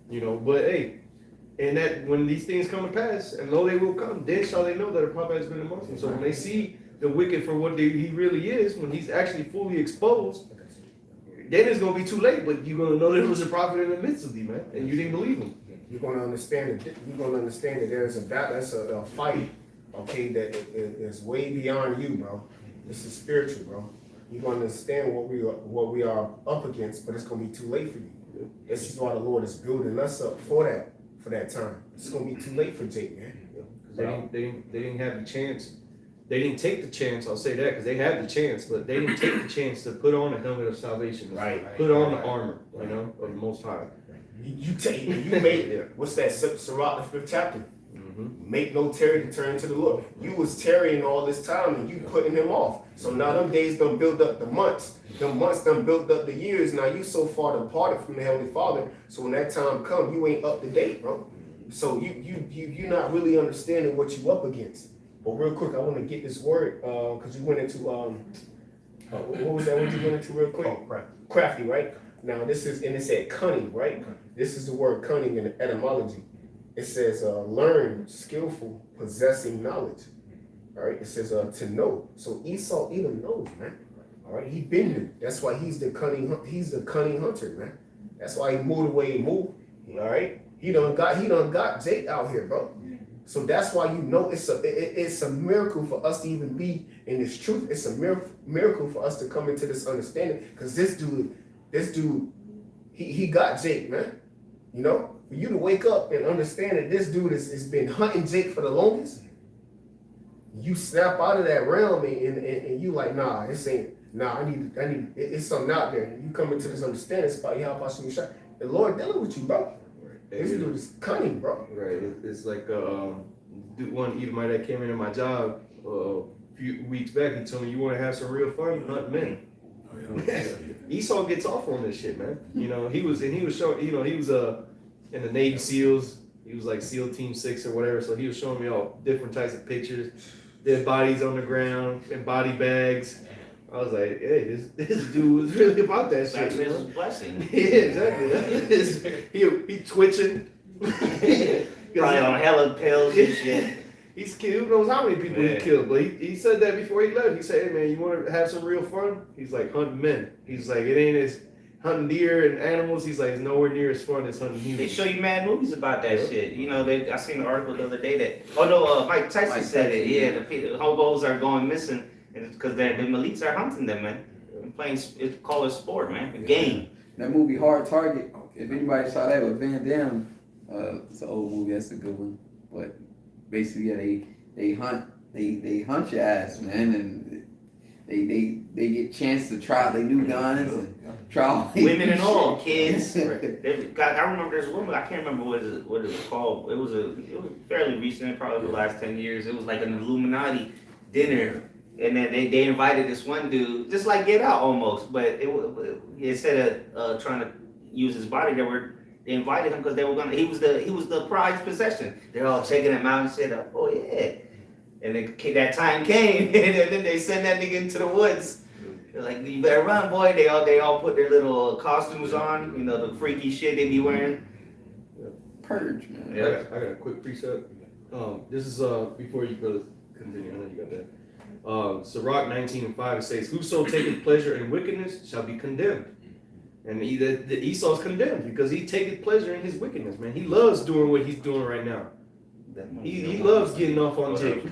you know, but hey. And that when these things come to pass, and lo, they will come, then shall they know that a prophet has been amongst them. So when they see the wicked for what he really is, when he's actually fully exposed, then it's gonna be too late. But you're gonna know there was a prophet in the midst of thee, man, and you didn't believe him. You're gonna understand it. You're gonna understand that there's that's a fight, okay, that is way beyond you, bro. This is spiritual, bro. You're gonna understand what we are up against, but it's gonna be too late for you. This is why the Lord is building us up for that time. It's gonna be too late for Jake, man. They didn't have the chance. They didn't take the chance. I'll say that because they had the chance, but they didn't take the chance to put on the helmet of salvation. Right. Put on the armor, you know, of the Most High. You made what's that? Sirach, the 5th chapter. Mm-hmm. Make no tarry to turn to the Lord. You was tarrying all this time and you putting him off. So now them days done build up the months. Them months done built up the years. Now you so far departed from the Heavenly Father. So when that time come, you ain't up to date, bro. So you're not really understanding what you up against. But real quick, I want to get this word because you went into what was that word you went into real quick? Oh, Crafty, right? Now this is, and it said cunning, right? This is the word cunning in the etymology. It says learn, skillful, possessing knowledge. All right, it says to know. So Esau Edom knows, man. All right, he been knew. That's why he's the cunning hunter, man. That's why he moved away and moved. All right, he done got Jake out here, bro. So that's why you know it's a miracle for us to even be in this truth. It's a miracle for us to come into this understanding. Because this dude, he got Jake, man. You know, for you to wake up and understand that this dude has been hunting Jake for the longest. You snap out of that realm and you like, nah, this ain't. Nah, I need. It's something out there. You come into this understanding. It's about how possible shot. The Lord dealing with you, bro. This dude is cunning, bro. Right. It's like one Edomite that came into my job a few weeks back. He told me, "You want to have some real fun? Hunt men." Esau gets off on this shit, man. You know, he was showing. You know, he was in the Navy SEALs. He was like SEAL Team 6 or whatever. So he was showing me all different types of pictures, dead bodies on the ground and body bags. I was like, hey, this dude was really about that shit. This is a blessing. Yeah, exactly. he twitching. Probably on hella pills and shit. He's killed. Who knows how many people he killed? But he said that before he left. He said, "Hey man, you want to have some real fun?" He's like hunting men. He's like, it hunting deer and animals. He's like, it's nowhere near as fun as hunting They humans. show you mad movies about that shit. You know, I seen an article the other day that, Mike Tyson Mike said it. Tyson, Yeah, the hobos are going missing, and it's because the elites are hunting them, man. Playing, it's called a sport, man, a game. That movie Hard Target. If anybody saw that with Van Damme, it's an old movie. That's a good one. But basically, yeah, they hunt your ass, man, and they get chance to try their new guns and try all these Women and all, shit. kids. I remember there's a woman. I can't remember what it was called. It was fairly recent, probably the last 10 years. It was like an Illuminati dinner. And then they invited this one dude, just like Get Out almost, but instead of trying to use his body, they invited him because they were gonna. He was the prized possession. They're all checking him out and said, "Oh yeah," and then that time came, and then they sent that nigga into the woods. They're like, "You better run, boy." They all put their little costumes on, you know, the freaky shit they be wearing. Purge, man. Yeah. I got a quick precept. This is before you brothers continue. I know you got that. Sirach 19:5, it says, "Whoso taketh pleasure in wickedness shall be condemned." And Esau's condemned because he taketh pleasure in his wickedness, man. He loves doing what he's doing right now. He loves getting off on Jacob,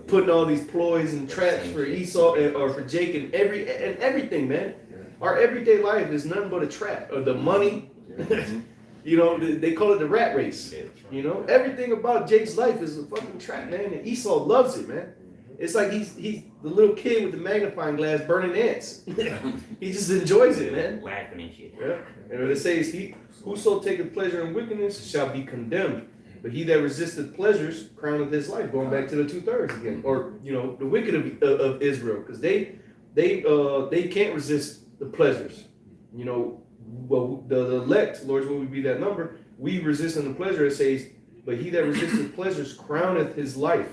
putting all these ploys and traps for Esau or for Jake and everything, man. Our everyday life is nothing but a trap. Or the money, you know, they call it the rat race. You know, everything about Jake's life is a fucking trap, man. And Esau loves it, man. It's like he's the little kid with the magnifying glass burning ants. He just enjoys it, man. Laughing and shit. Yeah. And it says, whoso taketh pleasure in wickedness shall be condemned. But he that resisteth pleasures crowneth his life. Going back to the 2/3 again. Or, you know, the wicked of Israel. Because they can't resist the pleasures. You know, well, the elect, Lord, will we be that number? We resisting the pleasure, it says, but he that resisteth pleasures crowneth his life.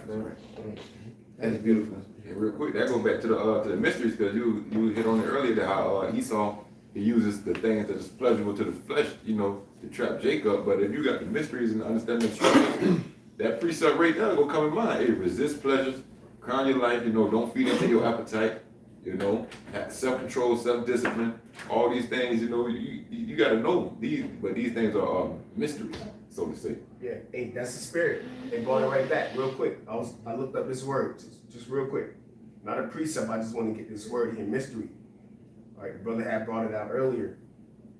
That's beautiful. And real quick, that goes back to the mysteries, because you hit on it earlier that how Esau, he uses the things that is pleasurable to the flesh, you know, to trap Jacob. But if you got the mysteries and understanding the structures, that precept right there will come in mind. Hey, resist pleasures, crown your life, you know, don't feed into your appetite, you know, have self-control, self-discipline, all these things, you know, you got to know these, but these things are mysteries, so to say. Yeah, hey, that's the spirit. And going right back real quick. I looked up this word just real quick. Not a precept. I just want to get this word here, mystery. All right, the brother had brought it out earlier.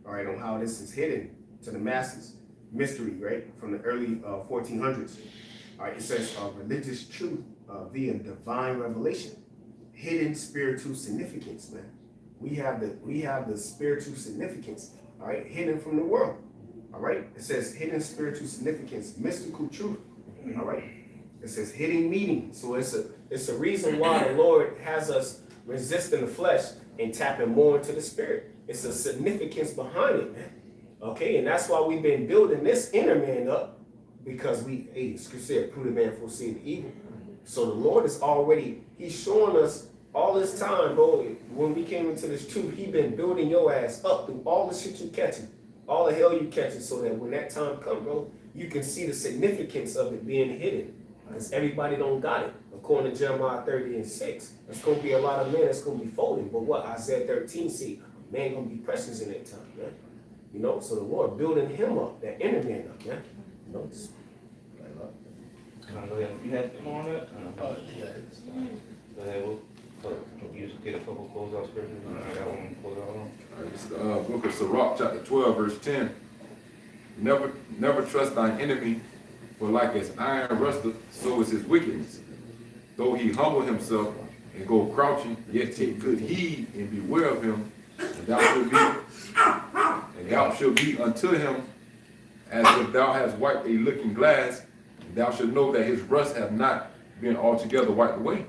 All right, on how this is hidden to the masses. Mystery, right, from the early 1400s. All right, it says religious truth via divine revelation, hidden spiritual significance. Man, we have the spiritual significance. All right, hidden from the world. All right, it says hidden spiritual significance, mystical truth. All right, it says hidden meaning. So it's a reason why the Lord has us resisting the flesh and tapping more into the spirit. It's a significance behind it, man. Okay, and that's why we've been building this inner man up, because Scripture said, "Prove the man foresee the evil." So the Lord is He's showing us all this time, bro. When we came into this truth, He been building your ass up through all the shit you catching. All the hell you catching, so that when that time comes, bro, you can see the significance of it being hidden. Because everybody don't got it. According to Jeremiah 30:6, there's going to be a lot of men that's going to be folding. But what Isaiah 13 say, man going to be precious in that time, man. You know, so the Lord building him up, that inner man up, man. You know, just, You had them on it? Go ahead, you just get a couple close-out scriptures. I got one close out on. It's the book of Sirach, chapter 12, verse 10. Never trust thine enemy, for like as iron rusteth, so is his wickedness. Though he humble himself and go crouching, yet take good heed and beware of him, and thou shalt be unto him as if thou hast wiped a looking glass, and thou shalt know that his rust have not been altogether wiped away.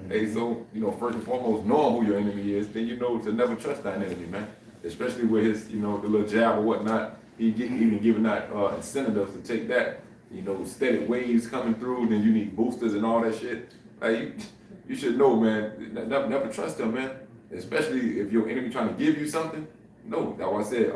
Hey, so, you know, first and foremost, knowing who your enemy is, then you know to never trust thine enemy, man. Especially with his, you know, the little jab or whatnot, even giving out incentives to take that, you know, steady waves coming through, then you need boosters and all that shit. Like, you should know, man, never trust them, man. Especially if your enemy trying to give you something. No, that's why I said,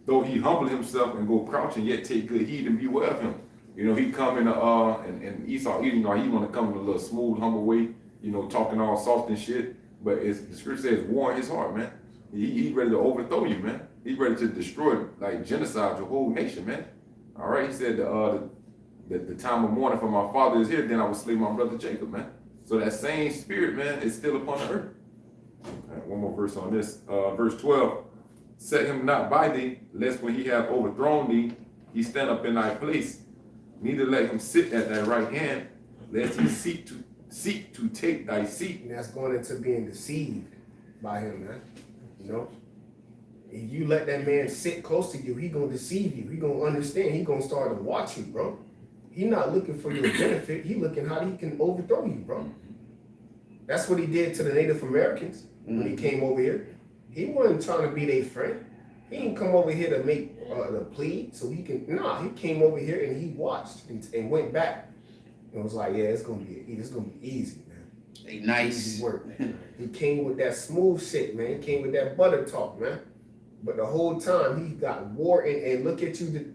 though he humble himself and go crouching, yet take good heed and beware of him. You know, he come in and Esau eating like he want to come in a little smooth, humble way, you know, talking all soft and shit. But the scripture says, warn his heart, man. He's ready to overthrow you, man. He's ready to destroy, like genocide your whole nation, man. All right, he said the time of mourning for my father is here, then I will slay my brother Jacob, man. So that same spirit, man, is still upon the earth. All right, one more verse on this. Verse 12. Set him not by thee, lest when he have overthrown thee, he stand up in thy place. Neither let him sit at thy right hand, lest he seek to take thy seat. And that's going into being deceived by him, man. You know? If you let that man sit close to you, he gonna deceive you. He gonna understand. He gonna start to watch you, bro. He not looking for your benefit. He looking how he can overthrow you, bro. That's what he did to the Native Americans when he came over here. He wasn't trying to be their friend. He didn't come over here to make the plea so he can. Nah, he came over here and he watched and went back and was like, yeah, it's gonna be easy, man. They nice. Easy work. He came with that smooth shit, man. He came with that butter talk, man. But the whole time he got war and look at you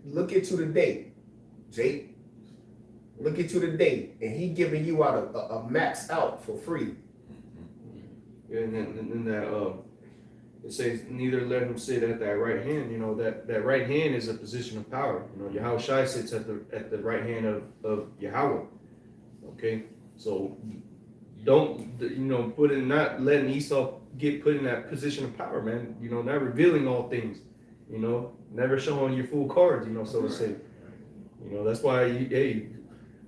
today, Jake. Look at you today, and he giving you out a max out for free. Yeah, and then that it says neither let him sit at thy right hand. You know that right hand is a position of power. You know, Yahweh Shai sits at the right hand of Yahweh. Okay, so don't not letting Esau get put in that position of power, man. You know, not revealing all things. You know, never showing your full cards. You know, so to say. You know, that's why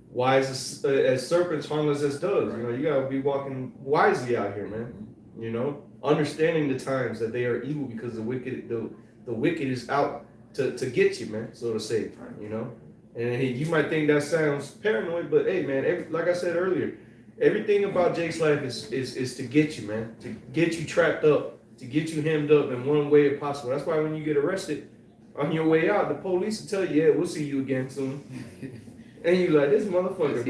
wise as serpents, harmless as doves. You know, you gotta be walking wisely out here, man. You know, understanding the times that they are evil because the wicked is out to get you, man. So to say, you know. And hey, you might think that sounds paranoid, but hey, man, like I said earlier, everything about Jake's life is to get you, man, to get you trapped up, to get you hemmed up in one way possible. That's why when you get arrested on your way out, the police will tell you, yeah, we'll see you again soon. And you like, this motherfucker.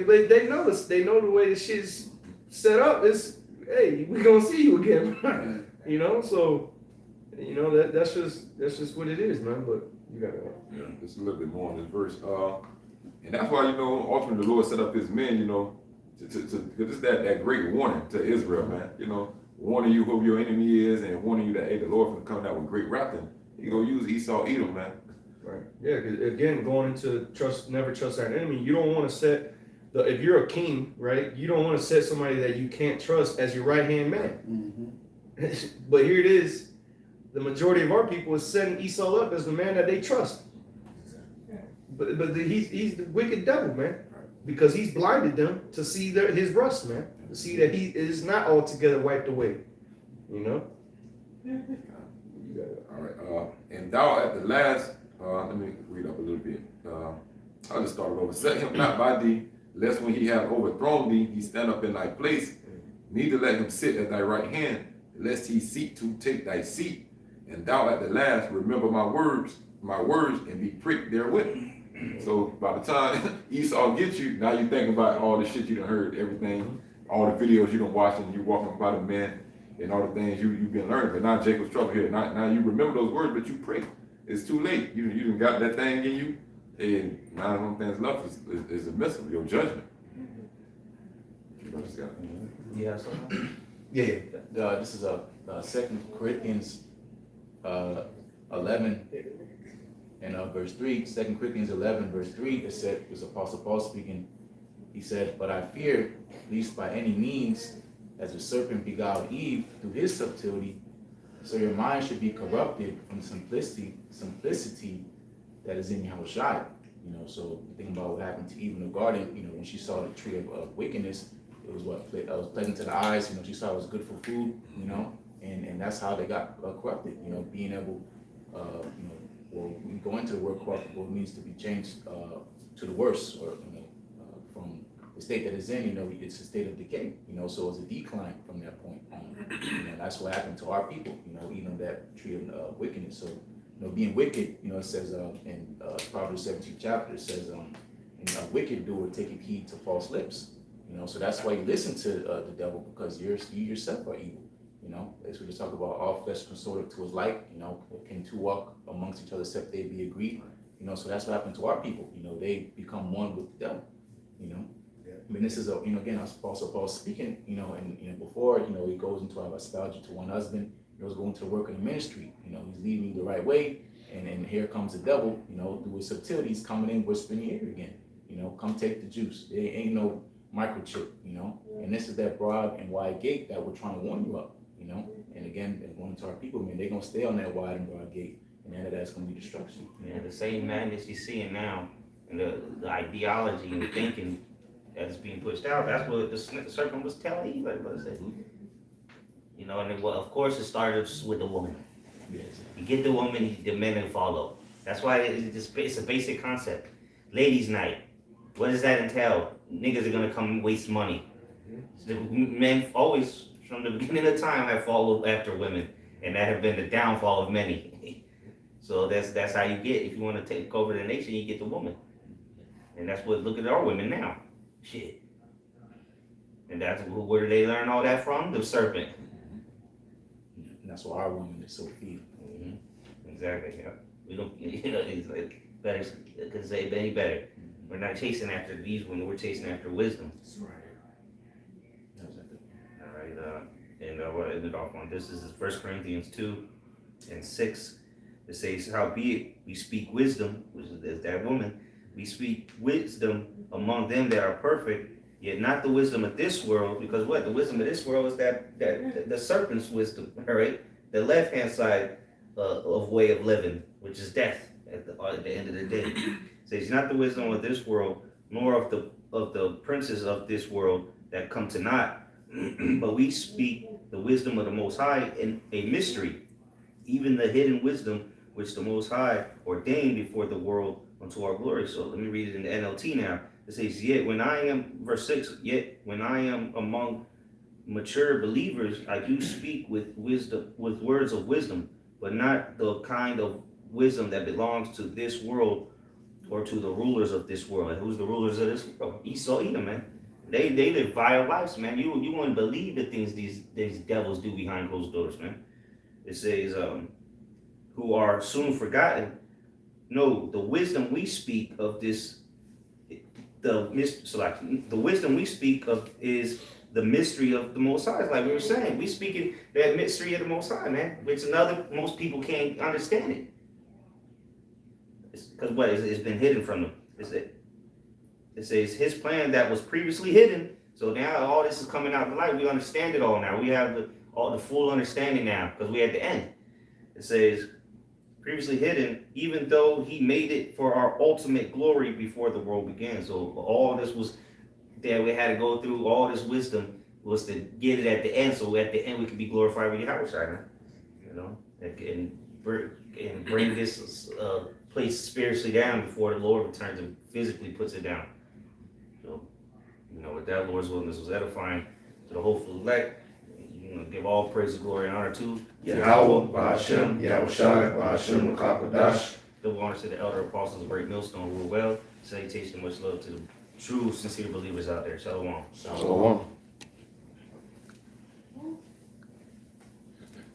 But they know this. They know the way this shit's set up. It's, hey, we gonna see you again. You know, so you know that's just what it is, man. But you gotta just a little bit more on this verse. And that's why, you know, ultimately the Lord set up his men, you know, to it's that great warning to Israel, man. You know, warning you who your enemy is and warning you that, hey, the Lord will come out with great wrath. And he gonna use Esau, Edom, man. right. Yeah, because again, going into never trust our enemy. You don't want to set if you're a king, right? You don't want to set somebody that you can't trust as your right hand man. But here it is. The majority of our people is setting Esau up as the man that they trust. But he's the wicked devil, man, because he's blinded them to see his rust, man, to see that he is not altogether wiped away. You know. All right. And thou at the last, let me read up a little bit. I'll just start it over. Set him not by thee, lest when he have overthrown thee, he stand up in thy place. Neither let him sit at thy right hand, lest he seek to take thy seat. And thou at the last remember my words, and be pricked therewith. So by the time Esau gets you, now you think about all the shit you done heard, everything, all the videos you done watched, and you walking by the man, and all the things you've been learning. But now Jacob's trouble here. Now you remember those words, but you pray. It's too late. You done got that thing in you, and now the only thing left is a missile, your judgment. Yeah. So. Yeah. This is 2 Corinthians 11 and verse 3. 2 Corinthians 11 verse 3. It said, it was Apostle Paul speaking. He said, "But I fear, lest by any means, as the serpent beguiled Eve through his subtlety, so your mind should be corrupted from simplicity that is in Yahushua." You know, so think about what happened to Eve in the garden. You know, when she saw the tree of wickedness, it was was pleasant to the eyes. You know, she saw it was good for food. You know, and that's how they got corrupted. You know, being able, well, we go into the word corruptible, it means to be changed to the worse, or from the state that it's in. You know, it's a state of decay. You know, so it's a decline from that point on. You know, that's what happened to our people. You know, eating of that tree of wickedness. So, you know, being wicked. You know, it says in Proverbs 17th chapter, it says, "And a wicked doer taketh heed to false lips." You know, so that's why you listen to the devil, because you yourself are evil. You know, as we just talk about, all flesh consorted to his like. You know, can two walk amongst each other except they be agreed? You know, so that's what happened to our people. You know, they become one with the devil. You know, I mean, this is again, also Paul speaking. You know, and before, he goes into our nostalgia to one husband. Girls going to work in the ministry, you know, he's leading you the right way, and here comes the devil, you know, through his subtleties coming in, whispering in your ear again. You know, come take the juice. There ain't no microchip, you know. And this is that broad and wide gate that we're trying to warn you of, you know. And again, going to our people, man, they're gonna stay on that wide and broad gate, and then that's gonna be destruction. Yeah, the same madness you're seeing now, and the ideology and the thinking that's being pushed out. That's what the serpent was telling Eve. Like what I said. You know, and well, of course, it started with the woman. Yes. You get the woman, the men will follow. That's why it's a basic concept. Ladies' night. What does that entail? Niggas are gonna come and waste money. The men always, from the beginning of time, have followed after women, and that have been the downfall of many. So that's how you get. If you want to take over the nation, you get the woman, and that's what. Look at our women now. Shit. And that's where do they learn all that from? The serpent. And that's why our woman is so feeble. Exactly. Yeah. We don't. You know, it's like better because they better. We're not chasing after these women. We're chasing after wisdom. That's right. All right. And we'll end it off on this. This is 1 Corinthians 2:6. It says, "Howbeit we speak wisdom," which is that woman. We speak wisdom among them that are perfect, yet not the wisdom of this world, because what? The wisdom of this world is that the serpent's wisdom, all right? The left-hand side of way of living, which is death at the end of the day. It says, not the wisdom of this world, nor of the princes of this world that come to naught, but we speak the wisdom of the Most High in a mystery, even the hidden wisdom which the Most High ordained before the world unto our glory. So let me read it in the NLT now. It says, yet when I am, verse 6, yet when I am among mature believers, I do speak with wisdom, with words of wisdom, but not the kind of wisdom that belongs to this world or to the rulers of this world. And who's the rulers of this world? Esau, Edom, man. They live vile lives, man. You wouldn't believe the things these devils do behind closed doors, man. It says, who are soon forgotten. No, the wisdom we speak of this, the wisdom we speak of is the mystery of the Most High. Like we were saying, we speaking that mystery of the Most High, man, which most people can't understand it. Because what? It's been hidden from them. It says his plan that was previously hidden. So now all this is coming out of the light. We understand it all now. We have all the full understanding now because we're at the end. It says previously hidden, even though he made it for our ultimate glory before the world began. So all this was that we had to go through. All this wisdom was to get it at the end. So at the end we could be glorified with Yahweh, you know, and bring this place spiritually down before the Lord returns and physically puts it down. So, you know, with that, Lord's willing, this was edifying to the hopeful elect. You know, give all praise and glory and honor to Yahweh, Ba'ashem, Yahweh Shai, Ba'ashem, Makakadash. double honor to the elder apostles of Great Millstone, rule well. Salutation, much love to the true, sincere believers out there. Shalom. Shalom.